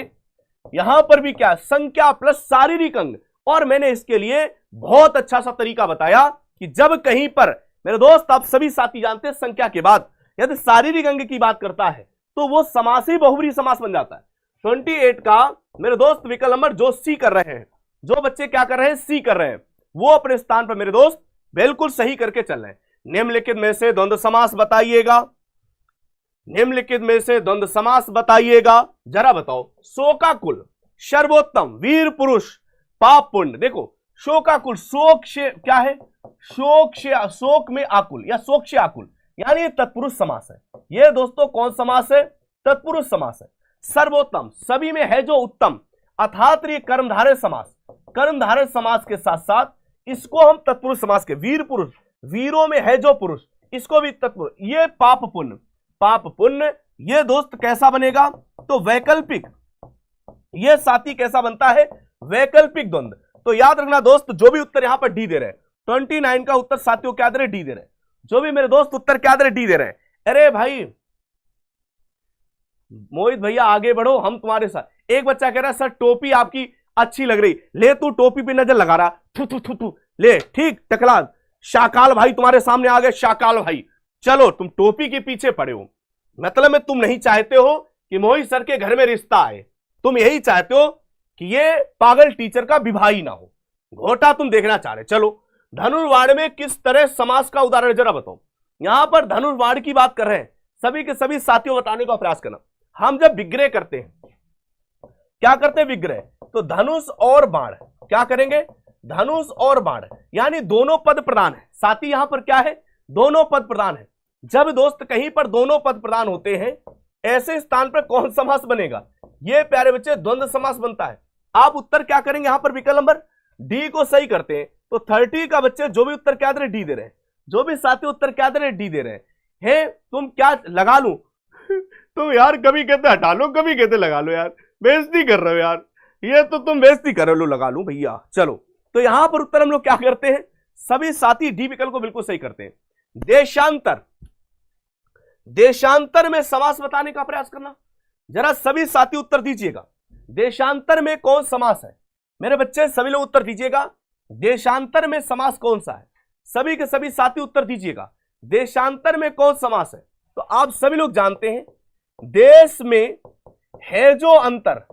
यहां पर भी क्या, संख्या प्लस शारीरिक अंग। और मैंने इसके लिए बहुत अच्छा सा तरीका बताया कि जब कहीं पर मेरे दोस्त, आप सभी साथी जानते हैं, संख्या के बाद यदि शारीरिक अंग की बात करता है तो वो समास ही बहुब्रीहि समास बन जाता है। 28 का मेरे दोस्त विकल्प नंबर जो सी कर रहे हैं, जो बच्चे क्या कर रहे हैं, सी कर रहे हैं, वो अपने स्थान पर मेरे दोस्त बिल्कुल सही करके चल रहे हैं। निम्नलिखित में से द्वंद्व समास बताइएगा, निम्नलिखित में से द्वंद्व समास बताइएगा, जरा बताओ। शोकाकुल, सर्वोत्तम, वीर पुरुष, पाप पुण्य। देखो शोकाकुल, शोक से क्या है, शोक से, शोक में आकुल या शोक से आकुल, यानी ये तत्पुरुष समास है। ये दोस्तों कौन समास है, तत्पुरुष समास है। सर्वोत्तम, सभी में है जो उत्तम, अर्थात ये कर्मधारय समास, कर्मधारय समास के साथ साथ इसको हम तत्पुरुष समास के, वीर पुरुष, वीरों में है जो पुरुष, इसको भी तत्पुरुष। ये पाप पुण्य, पाप पुण्य, ये दोस्त कैसा बनेगा, तो वैकल्पिक, ये साथी कैसा बनता है, वैकल्पिक द्वंद्व। तो याद रखना दोस्त, जो भी उत्तर यहां पर डी दे रहे हैं, 29 का उत्तर साथियों क्या दे रहे, डी दे रहे हैं, जो भी मेरे दोस्त उत्तर क्या दे रहे, डी दे रहे हैं। अरे भाई मोहित भैया आगे बढ़ो, हम तुम्हारे साथ। एक बच्चा कह रहा है सर टोपी आपकी अच्छी लग रही, ले तू टोपी पे नजर लगा रहा, थू थू थू थू, ले ठीक टकला। शाकाल भाई तुम्हारे सामने आ गए, शाकाल भाई, चलो तुम टोपी के पीछे पड़े हो, मतलब में तुम नहीं चाहते हो कि मोहित सर के घर में रिश्ता आए, तुम यही चाहते हो कि ये पागल टीचर का विवाह ही ना हो, घोटा तुम देखना चाह रहे। चलो धनुर्वाण में किस तरह समास का उदाहरण जरा बताओ। यहां पर धनुर्वाण की बात कर रहे हैं, सभी के सभी साथियों बताने का प्रयास करना। हम जब विग्रह करते हैं, क्या करते हैं विग्रह, तो धनुष और बाण, क्या करेंगे, धनुष और बाण, यानी दोनों पद प्रदान है। साथी यहां पर क्या है, दोनों पद प्रदान है। जब दोस्त कहीं पर दोनों पद प्रदान होते हैं, ऐसे स्थान पर कौन समास बनेगा, ये प्यारे बच्चे द्वंद्व समास बनता है। आप उत्तर क्या करेंगे, यहां पर विकल्प नंबर डी को सही करते हैं। तो 30 का बच्चे जो भी उत्तर क्या दे रहे, डी दे रहे हैं, जो भी साथी उत्तर क्या दे रहे, डी दे रहे हैं। तुम क्या लगा लूं तुम यार, कभी कहते हटा लो, कभी कहते लगा लो, यार बेइज्जती कर रहे हो यार, ये तो तुम बेइज्जती कर रहे हो, लगा लूं भैया। चलो तो यहां पर उत्तर हम लोग क्या करते हैं, सभी साथी डी विकल्प को बिल्कुल सही करते हैं। देशांतर, देशांतर में समास बताने का प्रयास करना, जरा सभी साथी उत्तर दीजिएगा। देशांतर में कौन समास है मेरे बच्चे, सभी लोग उत्तर दीजिएगा। देशांतर में समास कौन सा है, सभी के सभी साथी उत्तर दीजिएगा। देशांतर में कौन समास है, तो आप सभी लोग जानते हैं देश में है जो अंतर,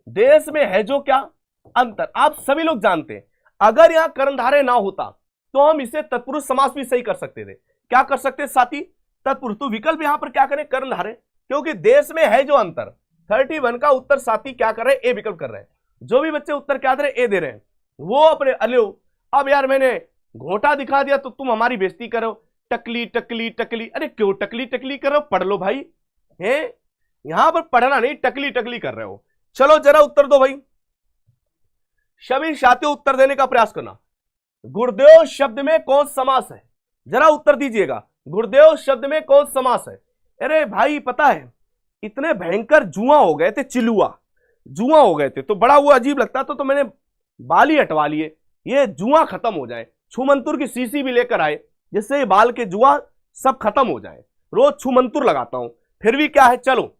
देश में है जो क्या अंतर, आप सभी लोग जानते हैं। अगर यहां कर्णधारय ना होता तो हम इसे तत्पुरुष समास भी सही कर सकते थे। क्या कर सकते साथी? तत्पुरुष। तो विकल्प यहां पर क्या करें? कर्णधारय, क्योंकि देश में है जो अंतर। 31 का उत्तर साथी क्या कर रहे हैं? ए विकल्प कर रहे हैं। जो भी बच्चे उत्तर क्या दे रहे हैं? ए दे रहे हैं। वो अपने अलो अब यार मैंने घोटा दिखा दिया तो तुम हमारी बेइज्जती करो, टकली टकली टकली। अरे क्यों टकली टकली कर रहे हो? पढ़ लो भाई। है यहां पर पढ़ना नहीं, टकली टकली कर रहे हो। चलो जरा उत्तर दो भाई, सभी साथियों उत्तर देने का प्रयास करना। गुरुदेव शब्द में कौन समास है? जरा उत्तर दीजिएगा, गुरुदेव शब्द में कौन समास है? अरे भाई पता है इतने भयंकर जुआ हो गए थे, जुआ हो गए थे तो बड़ा वो अजीब लगता तो मैंने बाल ही हटवा लिए, ये जुआ खत्म हो जाए। छुमंतुर की सीसी भी लेकर आए जिससे ये बाल के जुआ सब खत्म हो जाए। रोज छुमंतुर लगाता हूं फिर भी क्या है। चलो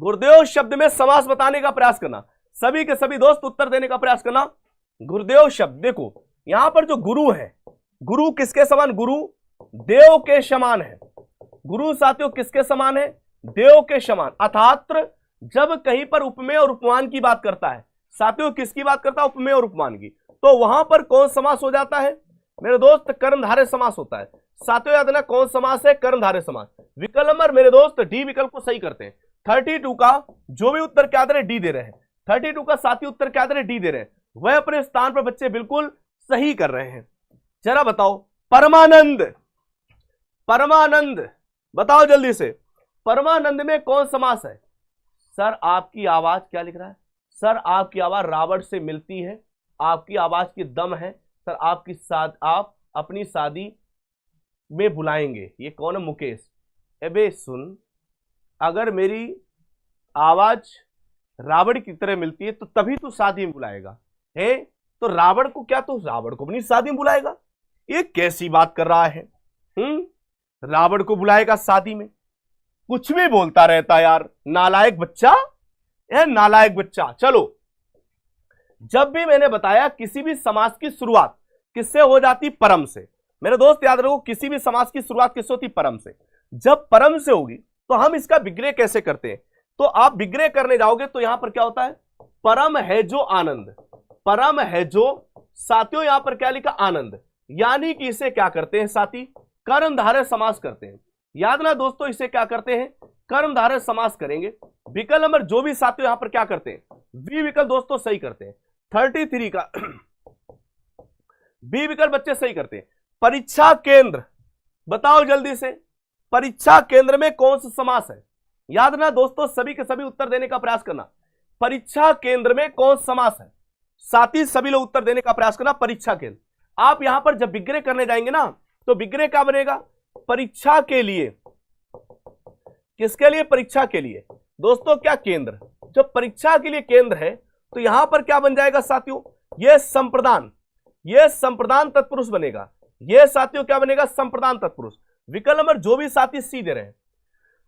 गुरुदेव शब्द में समास बताने का प्रयास करना, सभी के सभी दोस्त उत्तर देने का प्रयास करना। गुरुदेव शब्द देखो यहां पर जो गुरु है, गुरु किसके समान? गुरु देव के समान है। गुरु साथियों किसके समान है? देव के समान। अथात्र जब कहीं पर उपमेय और उपमान की बात करता है साथियों, किसकी बात करता है? उपमेय और उपमान की। तो वहां पर कौन समास हो जाता है मेरे दोस्त? कर्णधारय समास होता है। साथियों याद रखना कौन समास है? कर्णधारय समास। विकल्प नंबर मेरे दोस्त डी विकल्प को सही करते हैं। 32 का जो भी उत्तर क्या दे रहे? डी दे रहे हैं। 32 का साथी उत्तर क्या दे रहे? डी दे रहे हैं। वह अपने स्थान पर बच्चे बिल्कुल सही कर रहे हैं। जरा बताओ परमानंद, परमानंद बताओ जल्दी से, परमानंद में कौन समास है? सर आपकी आवाज क्या लिख रहा है? सर आपकी आवाज रावण से मिलती है, आपकी आवाज की दम है। सर आप अपनी शादी में बुलाएंगे। ये कौन है? मुकेश। अबे सुन, अगर मेरी आवाज रावण की तरह मिलती है तो तभी तू शादी में बुलाएगा है। तो रावण को क्या, तो रावण को अपनी शादी में बुलाएगा? ये कैसी बात कर रहा है? रावण को बुलाएगा शादी में? कुछ भी बोलता रहता यार, नालायक बच्चा, यह नालायक बच्चा। चलो जब भी मैंने बताया किसी भी समास की शुरुआत किससे हो जाती? परम से। मेरे दोस्त याद रखो किसी भी समास की शुरुआत किससे होती? परम से। जब परम से होगी तो हम इसका विग्रह कैसे करते हैं? तो आप विग्रह करने जाओगे तो यहां पर क्या होता है? परम है जो आनंद, परम है जो साथियों यहां पर क्या लिखा? आनंद। यानी कि इसे क्या करते हैं साथी? कर्मधारय समास करते हैं। याद ना दोस्तों इसे क्या करते हैं? कर्मधारय समास करेंगे। विकल्प नंबर जो भी साथियों यहां पर क्या करते हैं? बी विकल्प दोस्तों सही करते हैं। 33 का बी विकल्प बच्चे सही करते हैं। परीक्षा केंद्र बताओ जल्दी से, परीक्षा केंद्र में कौन सा समास है? याद ना दोस्तों सभी के सभी उत्तर देने का प्रयास करना। परीक्षा केंद्र में कौन समास है? साथी सभी लोग उत्तर देने का प्रयास करना। परीक्षा केंद्र। आप यहां पर जब विग्रह करने जाएंगे ना तो विग्रह क्या बनेगा? परीक्षा के लिए। किसके लिए? परीक्षा के लिए। दोस्तों क्या केंद्र, जब परीक्षा के लिए केंद्र है तो यहां पर क्या बन जाएगा साथियों? यह संप्रदान, यह संप्रदान तत्पुरुष बनेगा। यह साथियों क्या बनेगा? संप्रदान तत्पुरुष। विकल्प नंबर जो भी साथी सी दे रहे हैं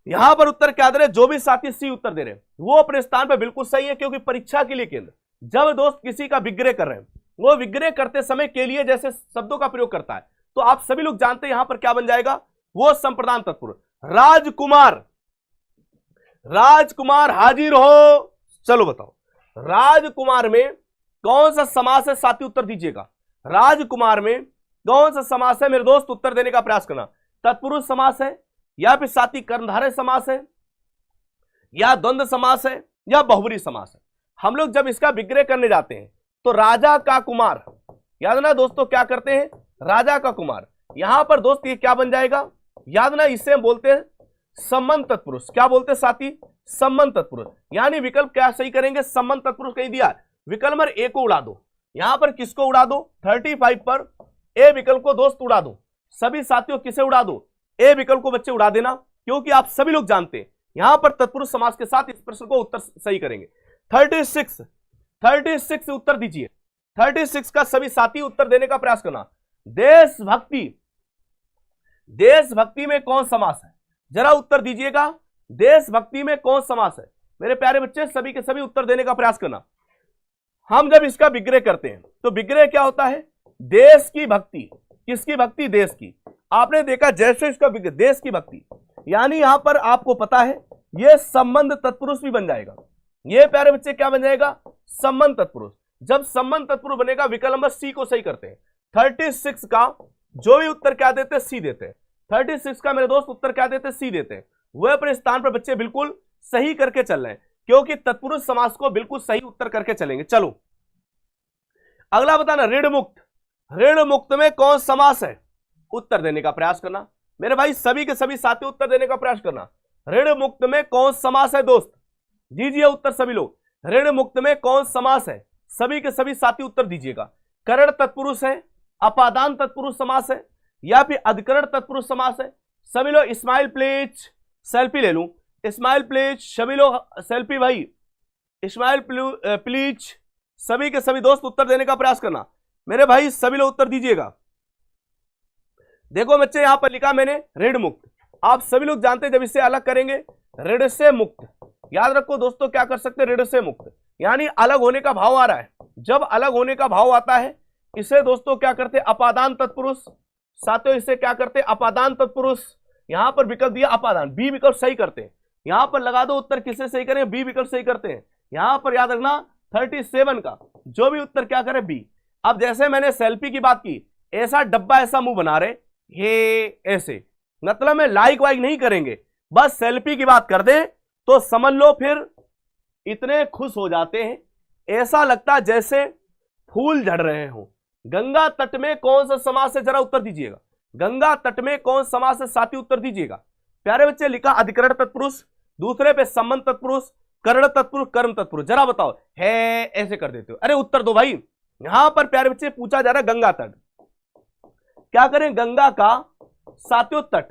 यहां पर उत्तर क्या दे रहे हैं? जो भी साथी सी उत्तर दे रहे हैं वो अपने स्थान पर बिल्कुल सही है, क्योंकि परीक्षा के लिए केंद्र। जब दोस्त किसी का विग्रह कर रहे हैं वो विग्रह करते समय के लिए जैसे शब्दों का प्रयोग करता है तो आप सभी लोग जानते हैं यहां पर क्या बन जाएगा? वो संप्रदान तत्पुरुष। राजकुमार, राजकुमार हाजिर हो। चलो बताओ राजकुमार में कौन सा समास है साथी? उत्तर दीजिएगा। राजकुमार में कौन सा समास है मेरे दोस्त? उत्तर देने का प्रयास करना। तत्पुरुष समास है या फिर साथी कर्मधारय समास है या द्वंद्व समास है या बहुब्रीहि समास है? हम लोग जब इसका विग्रह करने जाते हैं तो राजा का कुमार, याद ना दोस्तों क्या करते हैं? राजा का कुमार। यहां पर दोस्त ये क्या बन जाएगा? याद ना इसे हम बोलते हैं संबंध तत्पुरुष। क्या बोलते हैं साथी? संबंध तत्पुरुष। यानी विकल्प क्या सही करेंगे? संबंध तत्पुरुष कहीं दिया, विकल्प नंबर ए को उड़ा दो। यहां पर किसको उड़ा दो? 35 पर ए विकल्प को दोस्त उड़ा दो। सभी साथियों किसे उड़ा दो? ए विकल्प को बच्चे उड़ा देना, क्योंकि आप सभी लोग जानते हैं यहां पर तत्पुरुष समास के साथ इस प्रश्न को उत्तर सही करेंगे। 36 उत्तर दीजिए। 36 का सभी साथी उत्तर देने का प्रयास करना। देशभक्ति, देशभक्ति में कौन समास है? जरा उत्तर दीजिएगा। देशभक्ति में कौन समास है? मेरे प्यारे बच्चे सभी के सभी उत्तर देने का प्रयास करना। हम जब इसका विग्रह करते हैं तो विग्रह क्या होता है? देश की भक्ति। किसकी भक्ति? देश की। आपने देखा जैसे इसका विग्रह देश की भक्ति, यानी यहां पर आपको पता है ये संबंध तत्पुरुष भी बन जाएगा। ये प्यारे बच्चे क्या बन जाएगा? संबंध तत्पुरुष। जब संबंध तत्पुरुष बनेगा, विकल्प नंबर सी को सही करते हैं। 36 का जो भी उत्तर क्या देते हैं? सी देते हैं। 36 का मेरे दोस्त उत्तर क्या देते हैं? सी देते हैं। वह अपने स्थान पर बच्चे बिल्कुल सही करके चल रहे हैं, क्योंकि तत्पुरुष समास को बिल्कुल सही उत्तर करके चलेंगे। चलो अगला बताना, ऋण मुक्त। ऋण मुक्त में कौन समास है? उत्तर देने का प्रयास करना मेरे भाई, सभी के सभी साथी उत्तर देने का प्रयास करना। ऋण मुक्त में कौन समास है दोस्त? दीजिए उत्तर सभी लोग। ऋण मुक्त में कौन समास है? सभी के सभी साथी उत्तर दीजिएगा। करण तत्पुरुष है, अपादान तत्पुरुष समास है, या फिर अधिकरण तत्पुरुष समास है? सभी लोग इस्माइल प्लीज, सेल्फी ले लूं। इस्माइल प्लीज, सभी लोग सेल्फी भाई। इस्माइल प्लीज, सभी के सभी दोस्त उत्तर देने का प्रयास करना मेरे भाई, सभी लोग उत्तर दीजिएगा। देखो बच्चे यहां पर लिखा मैंने ऋण मुक्त। आप सभी लोग जानते हैं जब इसे अलग करेंगे ऋण से मुक्त। याद रखो दोस्तों, क्या कर सकते हैं? ऋण से मुक्त, यानी अलग होने का भाव आ रहा है। जब अलग होने का भाव आता है, इसे दोस्तों क्या करते हैं? अपादान तत्पुरुष। साथियों इसे क्या करते हैं? अपादान तत्पुरुष। यहां पर विकल्प दिया अपादान, बी विकल्प सही करते हैं। यहां पर लगा दो उत्तर, किसे सही करें? बी विकल्प सही करते हैं। यहां पर याद रखना 37 का जो भी उत्तर क्या करे? बी। अब जैसे मैंने सेल्फी की बात की, ऐसा डब्बा ऐसा मुंह बना रहे हे ऐसे, मतलब में लाइक वाइक नहीं करेंगे, बस सेल्फी की बात कर दे तो समझ लो फिर इतने खुश हो जाते हैं, ऐसा लगता जैसे फूल झड़ रहे हो। गंगा तट में कौन सा समास है? जरा उत्तर दीजिएगा। गंगा तट में कौन समास है? साथी उत्तर दीजिएगा। प्यारे बच्चे लिखा अधिकरण तत्पुरुष, दूसरे पे संबंध तत्पुरुष, करण तत्पुरुष, कर्म तत्पुरुष। जरा बताओ, है ऐसे कर देते हो? अरे उत्तर दो भाई। यहां पर प्यारे बच्चे पूछा जा रहा है गंगा तट, क्या करें? गंगा का सात्यों तट।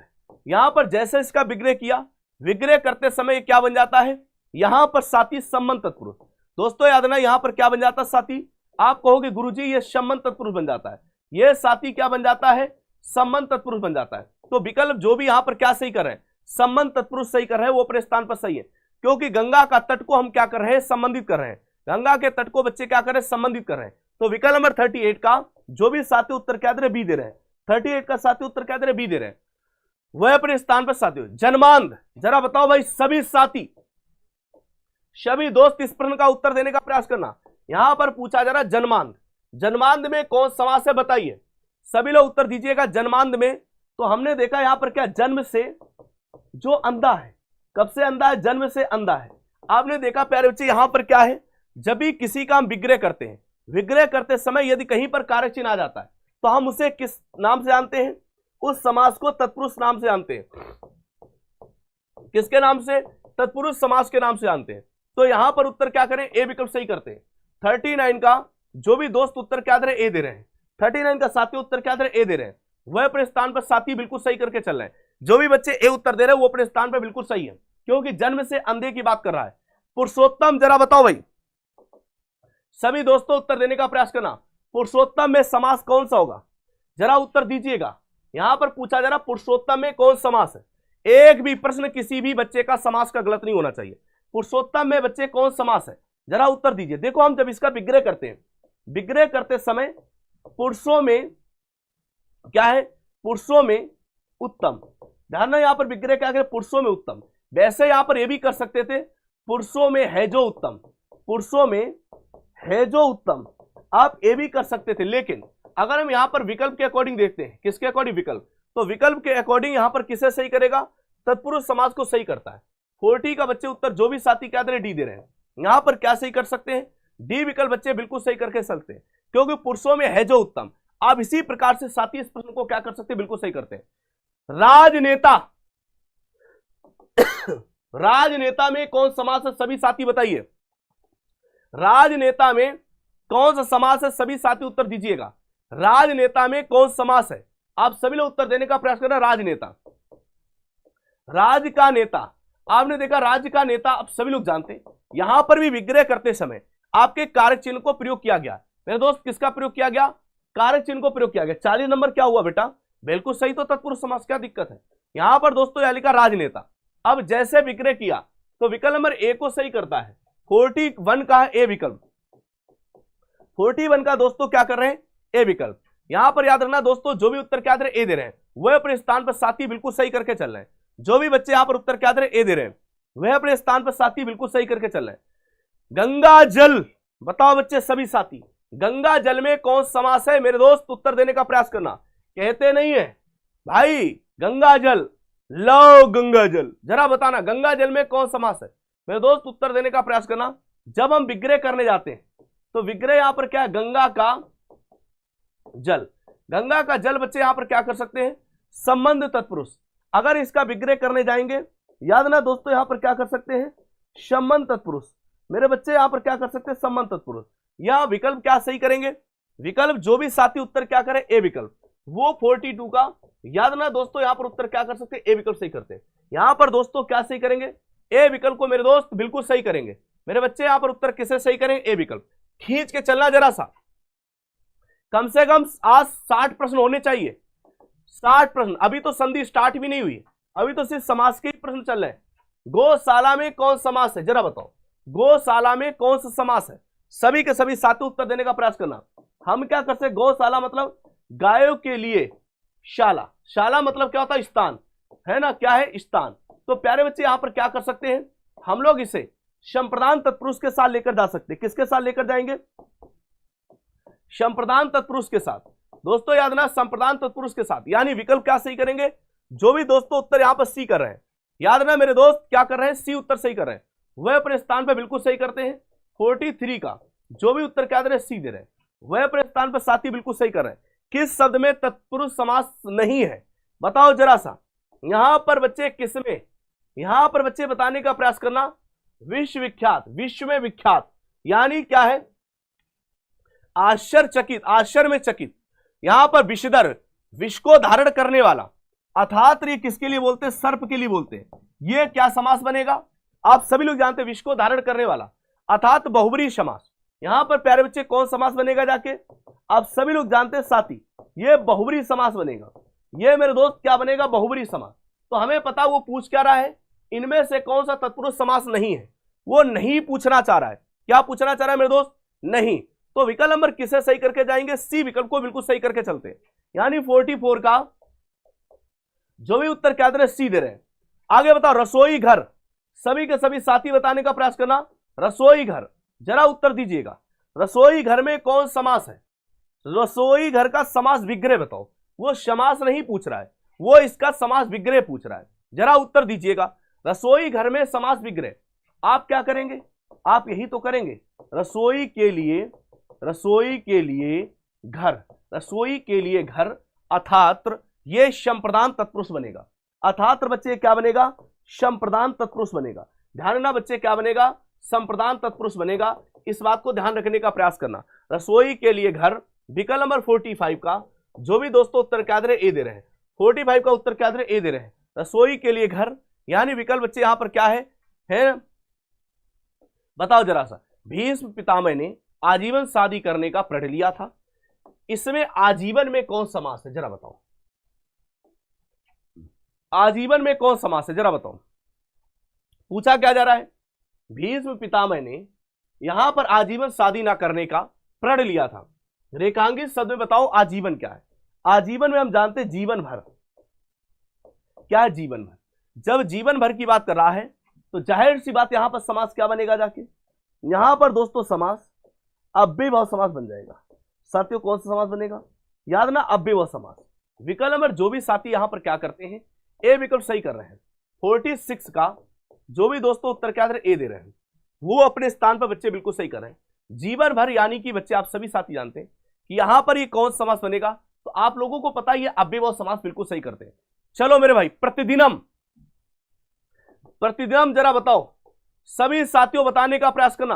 यहां पर जैसे इसका विग्रह किया, विग्रह करते समय क्या बन जाता है? यहां पर साथी संबंध तत्पुरुष। दोस्तों याद ना, यहां पर क्या बन जाता है? साथी। आप कहोगे गुरुजी ये संबंध तत्पुरुष बन जाता है, ये साथी क्या बन जाता है? संबंध तत्पुरुष बन जाता है। तो विकल्प जो भी यहां पर क्या सही कर रहे हैं? संबंध तत्पुरुष सही कर रहे हैं, वो अपने स्थान पर सही है, क्योंकि गंगा का तट को हम क्या कर रहे हैं? संबंधित कर रहे हैं। गंगा के तट को बच्चे क्या कर रहे हैं? संबंधित कर रहे हैं। तो विकल्प नंबर 38 का जो भी साथी उत्तर क्या दे रहे? बी दे रहे हैं। 38 का साथी उत्तर क्या दे रहे? बी दे रहे हैं। वह अपने स्थान पर साथी। जन्मांध, जरा बताओ भाई सभी साथी, सभी दोस्त इस प्रश्न का उत्तर देने का प्रयास करना। यहां पर पूछा जा रहा है जन्मांध। जन्मांध में कौन समास है? बताइए, सभी लोग उत्तर दीजिएगा। जन्मांध में तो हमने देखा यहां पर क्या? जन्म से जो अंधा है। कब से अंधा है? जन्म से अंधा है। आपने देखा प्यारे बच्चे यहां पर क्या है? जब भी किसी का हम विग्रह करते हैं, विग्रह करते समय यदि कहीं पर कारक चिन्ह आ जाता है तो हम उसे किस नाम से जानते हैं? उस समास को तत्पुरुष नाम से जानते हैं। किसके नाम से? तत्पुरुष समास के नाम से जानते हैं। तो यहां पर उत्तर क्या करें? ए विकल्प सही करते हैं। 39 का जो भी दोस्त उत्तर क्या दे रहे? ए दे रहे हैं। 39 का साथी उत्तर क्या दे रहे? ए दे रहे हैं। वह अपने स्थान पर साथी बिल्कुल सही करके चल रहे हैं। जो भी बच्चे ए उत्तर दे रहे हैं वो अपने स्थान पर बिल्कुल सही है, क्योंकि जन्म से अंधे की बात कर रहा है। पुरुषोत्तम, जरा बताओ भाई, सभी दोस्तों उत्तर देने का प्रयास करना। पुरुषोत्तम में समास कौन सा होगा? जरा उत्तर दीजिएगा। यहां पर पूछा जा रहा पुरुषोत्तम में कौन समास है? एक भी प्रश्न किसी भी बच्चे का समास का गलत नहीं होना चाहिए। पुरुषोत्तम में बच्चे कौन समास है? जरा उत्तर दीजिए। देखो हम जब इसका विग्रह करते हैं, विग्रह करते समय पुरुषों में क्या है? पुरुषों में उत्तम। ध्यान ना, यहां पर विग्रह क्या करें? पुरुषों में उत्तम। वैसे यहां पर यह भी कर सकते थे पुरुषों में है जो उत्तम, पुरुषों में है जो उत्तम, आप ये भी कर सकते थे। लेकिन अगर हम यहां पर विकल्प के अकॉर्डिंग देखते हैं, किसके अकॉर्डिंग? विकल्प। तो विकल्प के अकॉर्डिंग यहां पर किसे सही करेगा? तत्पुरुष समास को सही करता है। 40 का बच्चे उत्तर जो भी साथी क्या दे रहे? डी दे रहे हैं। यहां पर क्या सही कर सकते हैं? डी विकल्प बच्चे बिल्कुल सही करके चलते हैं, क्योंकि पुरुषों में है जो उत्तम। आप इसी प्रकार से साथी इस प्रश्न को क्या कर सकते हैं? बिल्कुल सही करते हैं। राजनेता, राजनेता में कौन समास है? सभी साथी बताइए। राजनेता में कौन सा समास है? सभी साथी उत्तर दीजिएगा। राजनेता में कौन समास है? आप सभी लोग उत्तर देने का प्रयास करना। राजनेता, राज का नेता। आपने देखा राज्य का नेता, आप सभी लोग जानते हैं। यहां पर भी विग्रह करते समय आपके कारक चिन्ह को प्रयोग किया गया। मेरे दोस्त किसका प्रयोग किया गया? कारक चिन्ह को प्रयोग किया गया। 40 नंबर क्या हुआ बेटा? बिल्कुल सही। तो तत्पुरुष समास, क्या दिक्कत है? यहां पर दोस्तों यह लिखा राजनेता। अब जैसे विग्रह किया तो विकल्प नंबर ए को सही करता है। 41 का है ए विकल्प। 41 का दोस्तों क्या कर रहे हैं? ए विकल्प। यहां पर याद रखना दोस्तों, जो भी उत्तर क्या दे रहे? ए दे रहे हैं। वह अपने स्थान पर साथी बिल्कुल सही करके चल रहे हैं। जो भी बच्चे यहां पर उत्तर क्या दे रहे? ए दे रहे हैं। वह अपने स्थान पर साथी बिल्कुल सही करके चल रहे हैं। गंगा जल, बताओ बच्चे सभी साथी, गंगा जल में कौन समास है मेरे दोस्त, उत्तर देने का प्रयास करना। कहते नहीं है भाई गंगा जल, लो गंगा जल, जरा बताना गंगा जल में कौन समास है मेरे दोस्त, उत्तर देने का प्रयास करना। जब हम विग्रह करने जाते हैं तो विग्रह यहां पर क्या है, गंगा का जल, गंगा का जल बच्चे यहां पर क्या कर सकते हैं, संबंध तत्पुरुष। अगर इसका विग्रह करने जाएंगे, याद ना दोस्तों, यहां पर क्या कर सकते हैं, संबंध तत्पुरुष। मेरे बच्चे यहां पर क्या कर सकते हैं, संबंध तत्पुरुष। यहां विकल्प क्या सही करेंगे, विकल्प जो भी साथी उत्तर क्या करे, ए विकल्प, वो 42 का, याद ना दोस्तों, यहां पर उत्तर क्या कर सकते हैं, ए विकल्प सही करते हैं। यहां पर दोस्तों क्या सही करेंगे, ए विकल्प को मेरे दोस्त बिल्कुल सही करेंगे। मेरे बच्चे यहां पर उत्तर किसे सही करेंगे, ए विकल्प। खींच के चलना जरा सा, कम से कम आज 60 प्रश्न होने चाहिए, 60 प्रश्न। अभी तो संधि स्टार्ट भी नहीं हुई, अभी तो सिर्फ समास के ही प्रश्न चल रहे हैं। गौशाला में कौन समास है, जरा बताओ, गौशाला में कौन सा समास है। सभी के सभी साथी उत्तर देने का प्रयास करना। हम क्या कर सकते, गौशाला मतलब गायों के लिए शाला, शाला मतलब क्या होता है, स्थान, है ना, क्या है, स्थान। तो प्यारे बच्चे यहां पर क्या कर सकते हैं, हम लोग इसे संप्रदान तत्पुरुष के साथ लेकर जा सकते हैं। किसके साथ लेकर जाएंगे, संप्रदान तत्पुरुष के साथ। दोस्तों याद ना, संप्रदान तत्पुरुष के साथ, यानी विकल्प क्या सही करेंगे, जो भी दोस्तों उत्तर यहां पर सी कर रहे हैं, याद ना मेरे दोस्त क्या कर रहे हैं, सी उत्तर सही कर रहे हैं, वह अपने स्थान पर बिल्कुल सही करते हैं। 43 का जो भी उत्तर क्या दे रहे हैं, सी दे रहे हैं, वह अपने स्थान पर साथी बिल्कुल सही कर रहे हैं। किस शब्द में तत्पुरुष समास नहीं है, बताओ जरा सा। यहां पर बच्चे किसमें, यहां पर बच्चे बताने का प्रयास करना, विश्वविख्यात, विश्व में विख्यात, यानी क्या है, आश्चर्यचकित, आश्चर्य में चकित। यहां पर विषधर, विष को धारण करने वाला। अर्थात ये किसके लिए बोलते हैं, सर्प के लिए बोलते हैं। ये क्या समास बनेगा, आप सभी लोग जानते हैं, विष को धारण करने वाला, अर्थात बहुब्रीहि समास। यहां पर प्यारे बच्चे कौन समास बनेगा जाके, आप सभी लोग जानते हैं साथी, ये बहुब्रीहि समास बनेगा। ये मेरे दोस्त क्या बनेगा, बहुब्रीहि समास। तो हमें पता वो पूछ क्या रहा है, इनमें से कौन सा तत्पुरुष समास नहीं है, वो नहीं पूछना चाह रहा है। क्या पूछना चाह रहा है मेरे दोस्त, नहीं। तो विकल्प नंबर किसे सही करके जाएंगे, सी विकल्प को बिल्कुल सही करके चलते हैं। यानी 44 का जो भी उत्तर क्या दे रहे, सी दे रहे हैं। आगे बताओ, रसोई घर, सभी के सभी साथी बताने का प्रयास करना। रसोई घर, जरा उत्तर दीजिएगा, रसोई घर में कौन समास है, रसोई घर का समास विग्रह बताओ। वो समास नहीं पूछ रहा है, वो इसका समास विग्रह पूछ रहा है, जरा उत्तर दीजिएगा। रसोई घर में समास विग्रह, आप क्या करेंगे, आप यही तो करेंगे, रसोई के लिए, रसोई के लिए घर, रसोई के लिए घर, अर्थात ये संप्रदान तत्पुरुष बनेगा। अर्थात बच्चे क्या बनेगा, संप्रदान तत्पुरुष बनेगा। ध्यान रखना बच्चे क्या बनेगा, संप्रदान तत्पुरुष बनेगा। इस बात को ध्यान रखने का प्रयास करना। रसोई के लिए घर, विकल्प नंबर 45 का जो भी दोस्तों उत्तर क्या दे रहे, ए दे रहे हैं। 45 का उत्तर क्या दे रहे, ए दे रहे हैं। रसोई के लिए घर, यानी विकल्प बच्चे यहां पर क्या है बताओ जरा सा। भीष्म पितामह ने आजीवन शादी करने का प्रण लिया था, इसमें आजीवन में कौन समास है, जरा बताओ। आजीवन में कौन समास है, जरा बताओ। पूछा क्या जा रहा है, भीष्म पितामह ने यहां पर आजीवन शादी ना करने का प्रण लिया था। रेखांकित शब्द में बताओ आजीवन क्या है। आजीवन में हम जानते हैं जीवन भर, क्या है जीवन भर। जब जीवन भर की बात कर रहा है तो जाहिर सी बात यहां पर समास क्या बनेगा जाके, यहां पर दोस्तों समास अव्ययभाव समास बन जाएगा। साथियों कौन सा समास बनेगा, याद ना, अव्ययभाव समास। विकल्प नंबर जो भी साथी यहां पर क्या करते हैं, ए विकल्प सही कर रहे हैं। 46 का जो भी दोस्तों उत्तर क्या दे रहे, ए दे रहे हैं, वो अपने स्थान पर बच्चे बिल्कुल सही कर रहे हैं। जीवन भर यानी कि बच्चे आप सभी साथी जानते हैं कि यहां पर ये कौन समास बनेगा, तो आप लोगों को पता ही है अव्ययभाव समास बिल्कुल सही करते हैं। चलो मेरे भाई, प्रतिदिनम, प्रतिदिनम जरा बताओ, सभी साथियों बताने का प्रयास करना।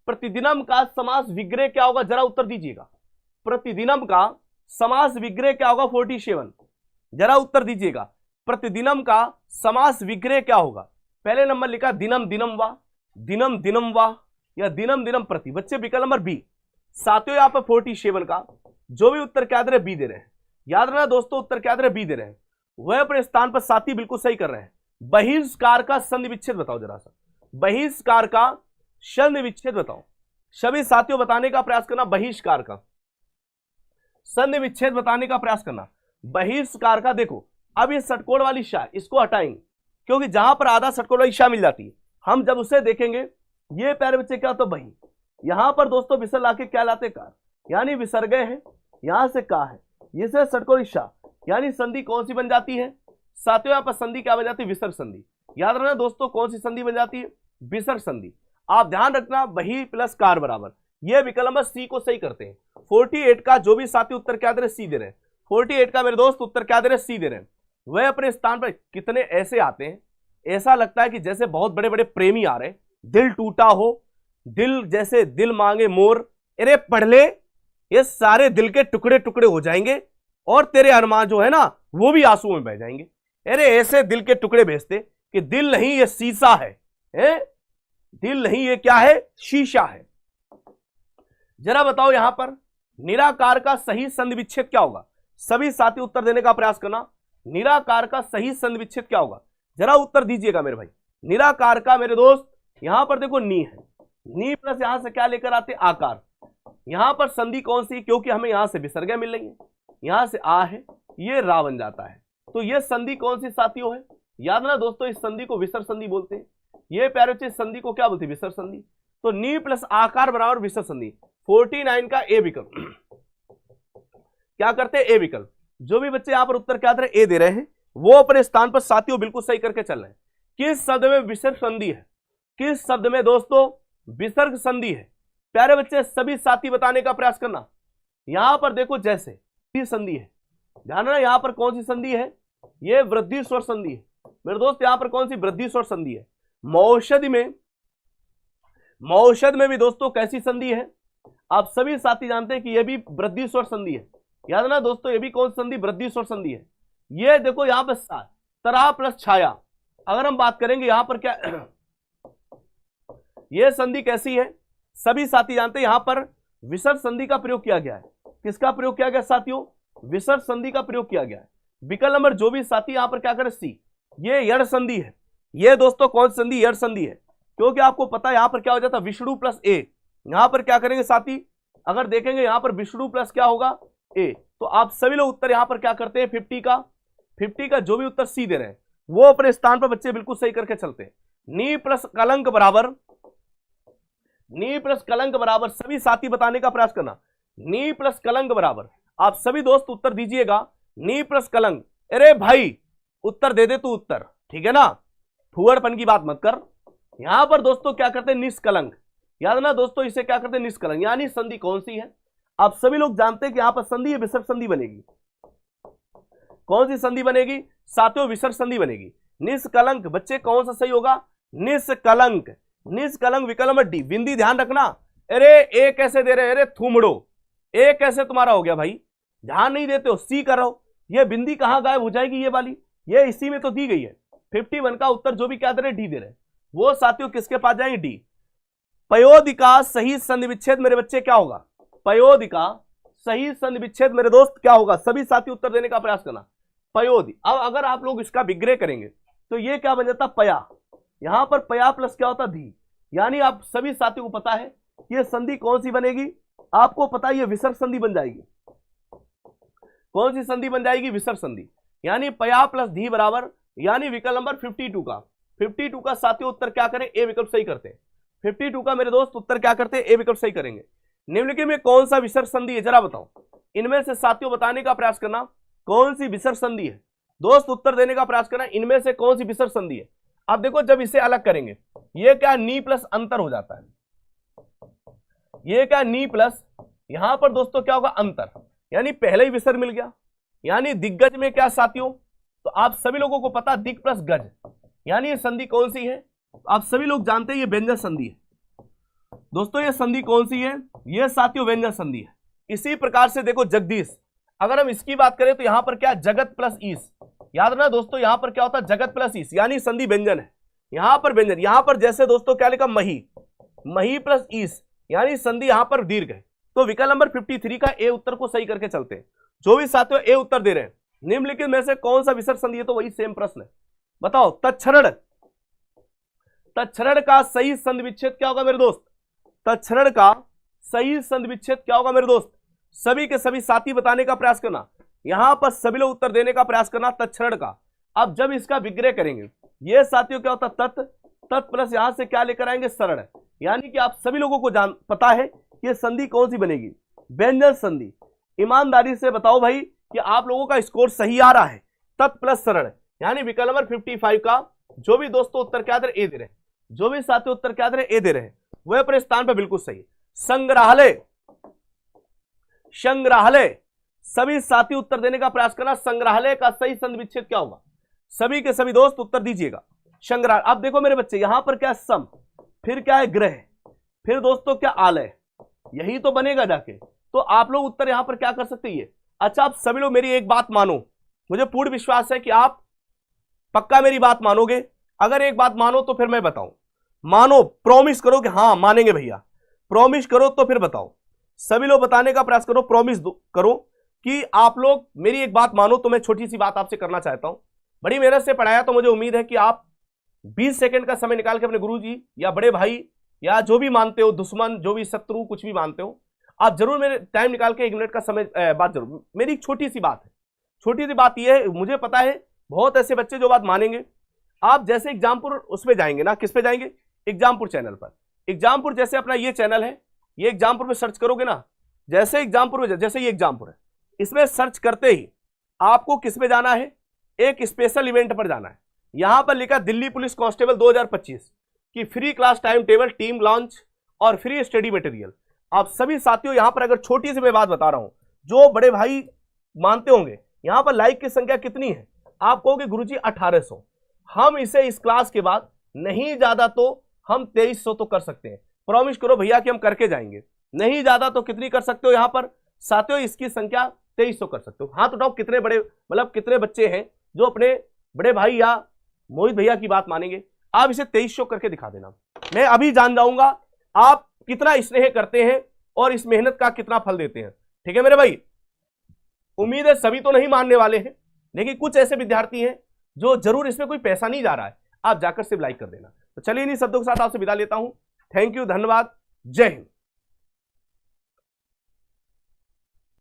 प्रतिदिनम का समास विग्रह क्या होगा, जरा उत्तर दीजिएगा। प्रतिदिनम का समास विग्रह क्या होगा, 47, जरा उत्तर दीजिएगा। प्रतिदिनम का समास विग्रह क्या होगा। पहले नंबर लिखा दिनम दिनम वा, दिनम दिनम वा, या दिनम दिनम प्रति। बच्चे विकल्प नंबर बी। साथियों यहां पर 47 का जो भी उत्तर क्या दे रहे, बी दे रहे हैं। याद रखना दोस्तों, उत्तर क्या दे रहे, बी दे रहे हैं। वह अपने स्थान पर साथी बिल्कुल सही कर रहे हैं। बहिष्कार का संधि विच्छेद बताओ जरा सा, बहिष्कार का संधि विच्छेद बताओ। सभी साथियों बताने का प्रयास करना, बहिष्कार का संधि विच्छेद बताने का प्रयास करना। बहिष्कार का देखो, अब ये षटकोण वाली शाय इसको हटाएंगे, क्योंकि जहां पर आधा षटकोण दिशा मिल जाती है, हम जब उसे देखेंगे, ये प्यारे बच्चे क्या तो वही, यहां पर दोस्तों विसर्ग लाके क्या लाते कार, यानी विसर्ग है, यहां से का है, ये से षटकोण दिशा, यानी संधि कौन सी बन जाती है साथियों, यहां पर संधि क्या बन जाती है, विसर्ग संधि। याद रखना दोस्तों कौन सी संधि बन जाती है, विसर्ग संधि। आप ध्यान रखना वही प्लस कार बराबर, ये विकल्प नंबर सी को सही करते हैं। 48 का जो भी साथी उत्तर क्या दे रहे, सी दे रहे हैं। 48 का मेरे दोस्त उत्तर क्या दे रहे, सी दे रहे हैं। वह अपने स्थान पर कितने ऐसे आते हैं, ऐसा लगता है कि जैसे बहुत बड़े बड़े प्रेमी आ रहे, दिल टूटा हो, दिल जैसे दिल मांगे मोर, अरे पढ़ ले, ये सारे दिल के टुकड़े टुकड़े हो जाएंगे और तेरे अरमान जो है ना वो भी आंसुओं में बह जाएंगे। अरे ऐसे दिल के टुकड़े भेजते कि दिल नहीं ये शीशा है, दिल नहीं ये क्या है, शीशा है। जरा बताओ यहां पर निराकार का सही संधि विच्छेद क्या होगा, सभी साथी उत्तर देने का प्रयास करना। निराकार का सही संधि विच्छेद क्या होगा, जरा उत्तर दीजिएगा मेरे भाई। निराकार का मेरे दोस्त यहां पर देखो नी है, नी प्लस यहां से क्या लेकर आते, आकार। यहां पर संधि कौन सी, क्योंकि हमें यहां से विसर्ग मिल रही है, यहां से आ है, ये रा बन जाता है, तो ये संधि कौन सी साथियों है, याद ना दोस्तों इस संधि को विसर्ग संधि बोलते हैं। ये प्यारे बच्चे संधि को क्या बोलते हैं, विसर्ग संधि। तो नी प्लस आकार बराबर विसर्ग संधि। 49 का ए विकल्प क्या करते हैं, ए विकल्प। जो भी बच्चे यहां पर उत्तर क्या दे रहे हैं, ए दे रहे हैं, वो अपने स्थान पर साथियों बिल्कुल सही करके चल रहे हैं। किस शब्द में विसर्ग संधि है, किस शब्द में दोस्तों विसर्ग संधि है, प्यारे बच्चे सभी साथी बताने का प्रयास करना। यहां पर देखो जैसे संधि है, ध्यान रखना यहां पर कौन सी संधि है, ये वृद्धि स्वर संधि है मेरे दोस्त। यहां पर कौन सी वृद्धि स्वर संधि है। मौषधि में भी दोस्तों कैसी संधि है, आप सभी साथी जानते हैं कि यह भी वृद्धि स्वर संधि है। याद ना दोस्तों ये भी कौन सी संधि, वृद्धि स्वर संधि है। ये देखो यहां पर तरह प्लस छाया, अगर हम बात करेंगे यहां पर क्या यह संधि कैसी है, सभी साथी जानते हैं यहां पर विसर्ग संधि का प्रयोग किया गया है। किसका प्रयोग किया गया साथियों, विसर्ग संधि का प्रयोग किया गया है। विकल्प नंबर जो भी साथी यहां पर क्या करें, सी, ये यड़ संधि है। ये दोस्तों कौन संधि, यड़ संधि है, क्योंकि आपको पता है यहां पर क्या हो जाता है, विष्णु प्लस ए। यहां पर क्या करेंगे साथी, अगर देखेंगे यहां पर विष्णु प्लस क्या होगा, ए, तो आप सभी लोग उत्तर यहां पर क्या करते हैं, 50 का जो भी उत्तर सी दे रहे हैं वो अपने स्थान पर बच्चे बिल्कुल सही करके चलते हैं। नी प्लस कलंक बराबर सभी साथी बताने का प्रयास करना। नी प्लस कलंक बराबर, आप सभी दोस्त उत्तर दीजिएगा। नी प्लस कलंक, अरे भाई उत्तर दे दे तू उत्तर, ठीक है ना, फुहड़पन की बात मत कर। यहां पर दोस्तों क्या करते हैं, निष्कलंक। याद ना दोस्तों इसे क्या करते हैं, निष्कलंक। यानी संधि कौन सी है, आप सभी लोग जानते हैं कि यहां पर संधि विसर्ग संधि बनेगी। कौन सी संधि बनेगी साथियों, विसर्ग संधि बनेगी। निष्कलंक बच्चे कौन सा सही होगा, निष्कलंक। निष्कलंक विकल्प नंबर डी। बिंदी ध्यान रखना, अरे ए कैसे दे रहे, अरे थूमड़ो, ए कैसे तुम्हारा हो गया भाई, ध्यान नहीं देते हो, सी कर रहे हो। ये बिंदी कहां गायब हो जाएगी, ये वाली, ये इसी में तो दी गई है। 51 का उत्तर जो भी क्या दे रहे, डी दे रहे, वो साथियों किसके पास जाएंगे, डी। पयोधि का सही संधि विच्छेद मेरे बच्चे क्या होगा, पयोधि का सही संधि विच्छेद मेरे दोस्त क्या होगा, सभी साथी उत्तर देने का प्रयास करना। पयोधि, अब अगर आप लोग इसका विग्रह करेंगे तो ये क्या बन जाता, पया। यहां पर पया प्लस क्या होता, धी। यानी आप सभी साथियों को पता है ये संधि कौन सी बनेगी, आपको पता है ये विसर्ग संधि बन जाएगी। कौन सी संधि बन जाएगी, विसर्ग संधि। यानी पया प्लस धी बराबर, यानी विकल्प नंबर 52 का साथियों उत्तर क्या करें, ए विकल्प सही करते हैं। 52 का मेरे दोस्त उत्तर क्या करते हैं, ए विकल्प सही करेंगे। निम्नलिखित में कौन सा विसर्ग संधि है, जरा बताओ। इनमें से साथियों बताने का प्रयास करना कौन सी विसर्ग संधि है, दोस्त उत्तर देने का प्रयास करना इनमें से कौन सी विसर्ग संधि है। अब देखो जब इसे अलग करेंगे ये क्या, नी प्लस अंतर हो जाता है, ये क्या, नी प्लस यहां पर दोस्तों क्या होगा, अंतर, यानी पहले ही विसर्ग मिल गया। यानी दिग्गज में क्या साथियों, तो आप सभी लोगों को पता दिग प्लस गज, यानी ये संधि कौन सी है, आप सभी लोग जानते हैं ये व्यंजन संधि है। दोस्तों ये संधि कौन सी है, ये साथियों व्यंजन संधि है। इसी प्रकार से देखो जगदीश, अगर हम इसकी बात करें तो यहां पर क्या, जगत प्लस ईश। याद रखना दोस्तों यहां पर क्या होता है, जगत प्लस ईश, यानी संधि व्यंजन है। यहां पर व्यंजन, यहां पर जैसे दोस्तों क्या लिखा, मही, मही प्लस ईश, यानी संधि यहां पर दीर्घ है। तो विकल्प नंबर 53 का ए उत्तर को सही करके चलते हैं। जो भी साथियों ए उत्तर दे रहे हैं, निम्नलिखित में से कौन सा विसर्ग संधि है, तो वही सेम प्रश्न है, बताओ। तच्छरण का सही संधि विच्छेद क्या होगा मेरे दोस्त, तच्छरण का सही संधि विच्छेद क्या होगा मेरे दोस्त, सभी के सभी साथी बताने का प्रयास करना। यहां पर सभी लोग उत्तर देने का प्रयास करना तच्छरण का। अब जब इसका विग्रह करेंगे ये साथियों क्या होता है, तत्, तत् प्लस यहां से क्या लेकर आएंगे, सरण। यानी कि आप सभी लोगों को पता है कि ये संधि कौन सी बनेगी, व्यंजन संधि। ईमानदारी से बताओ भाई कि आप लोगों का स्कोर सही आ रहा है, तत् प्लस सरण, यानी विकल्प नंबर 55 का जो भी दोस्तों उत्तर क्या दे रहे, ए दे रहे, जो भी साथियों उत्तर क्या दे रहे, ए दे रहे हैं, वह अपने स्थान पर बिल्कुल सही। संग्रहालय, संग्रहालय, सभी साथी उत्तर देने का प्रयास करना। संग्रहालय का सही संधि विच्छेद क्या होगा, सभी के सभी दोस्त उत्तर दीजिएगा। संग्रहालय, अब देखो मेरे बच्चे यहां पर क्या सम, फिर क्या है ग्रह, फिर दोस्तों क्या आलय, यही तो बनेगा जाके। तो आप लोग उत्तर यहां पर क्या कर सकते हैं। अच्छा आप सभी लोग मेरी एक बात मानो, मुझे पूर्ण विश्वास है कि आप पक्का मेरी बात मानोगे। अगर एक बात मानो तो फिर मैं बताऊं, मानो, प्रॉमिस करो कि हाँ मानेंगे भैया, प्रॉमिस करो तो फिर बताओ। सभी लोग बताने का प्रयास करो, प्रॉमिस करो कि आप लोग मेरी एक बात मानो। तो मैं छोटी सी बात आपसे करना चाहता हूं, बड़ी मेहनत से पढ़ाया, तो मुझे उम्मीद है कि आप 20 सेकंड का समय निकाल के अपने गुरुजी या बड़े भाई या जो भी मानते हो, दुश्मन, जो भी शत्रु, कुछ भी मानते हो, आप जरूर मेरे टाइम निकाल के 1 मिनट का समय बात जरूर। मेरी एक छोटी सी बात है, छोटी सी बात यह है, मुझे पता है बहुत ऐसे बच्चे जो बात मानेंगे। आप जैसे एग्जामपुर उसमें जाएंगे ना, किस पे जाएंगे, एग्जामपुर चैनल पर। एग्जामपुर जैसे अपना ये चैनल है, ये एग्जामपुर में सर्च करोगे ना, जैसे एग्जामपुर में, जैसे ये एग्जामपुर है, इसमें सर्च करते ही आपको किस पे जाना है, एक स्पेशल इवेंट पर जाना है। यहां पर लिखा दिल्ली पुलिस कांस्टेबल 2025 की free class time table, team launch और फ्री स्टडी मटेरियल। आप सभी साथियों यहां पर अगर छोटी सी मैं बात बता रहा हूं, जो बड़े भाई मानते होंगे, यहां पर लाइक की संख्या कितनी है, आप कहोगे गुरुजी 1800। हम इसे इस क्लास के बाद नहीं ज्यादा तो हम 2300 तो कर सकते हैं। प्रॉमिस करो भैया कि हम करके जाएंगे। नहीं ज्यादा तो कितनी कर सकते हो यहां पर साथियों, इसकी संख्या 2300 कर सकते हो। हाथ उठाओ कितने बड़े, मतलब कितने बच्चे हैं जो अपने बड़े भाई या मोहित भैया की बात मानेंगे। आप इसे 2300 करके दिखा देना। मैं अभी जान जाऊंगा आप कितना स्नेह करते हैं और इस मेहनत का कितना फल देते हैं। ठीक है मेरे भाई, उम्मीद है सभी तो नहीं मानने वाले हैं, लेकिन कुछ ऐसे विद्यार्थी हैं जो जरूर, इसमें कोई पैसा नहीं जा रहा है, आप जाकर सिर्फ लाइक कर देना। तो चलिए इन्हीं शब्दों के साथ आपसे विदा लेता हूं। थैंक यू, धन्यवाद, जय हिंद।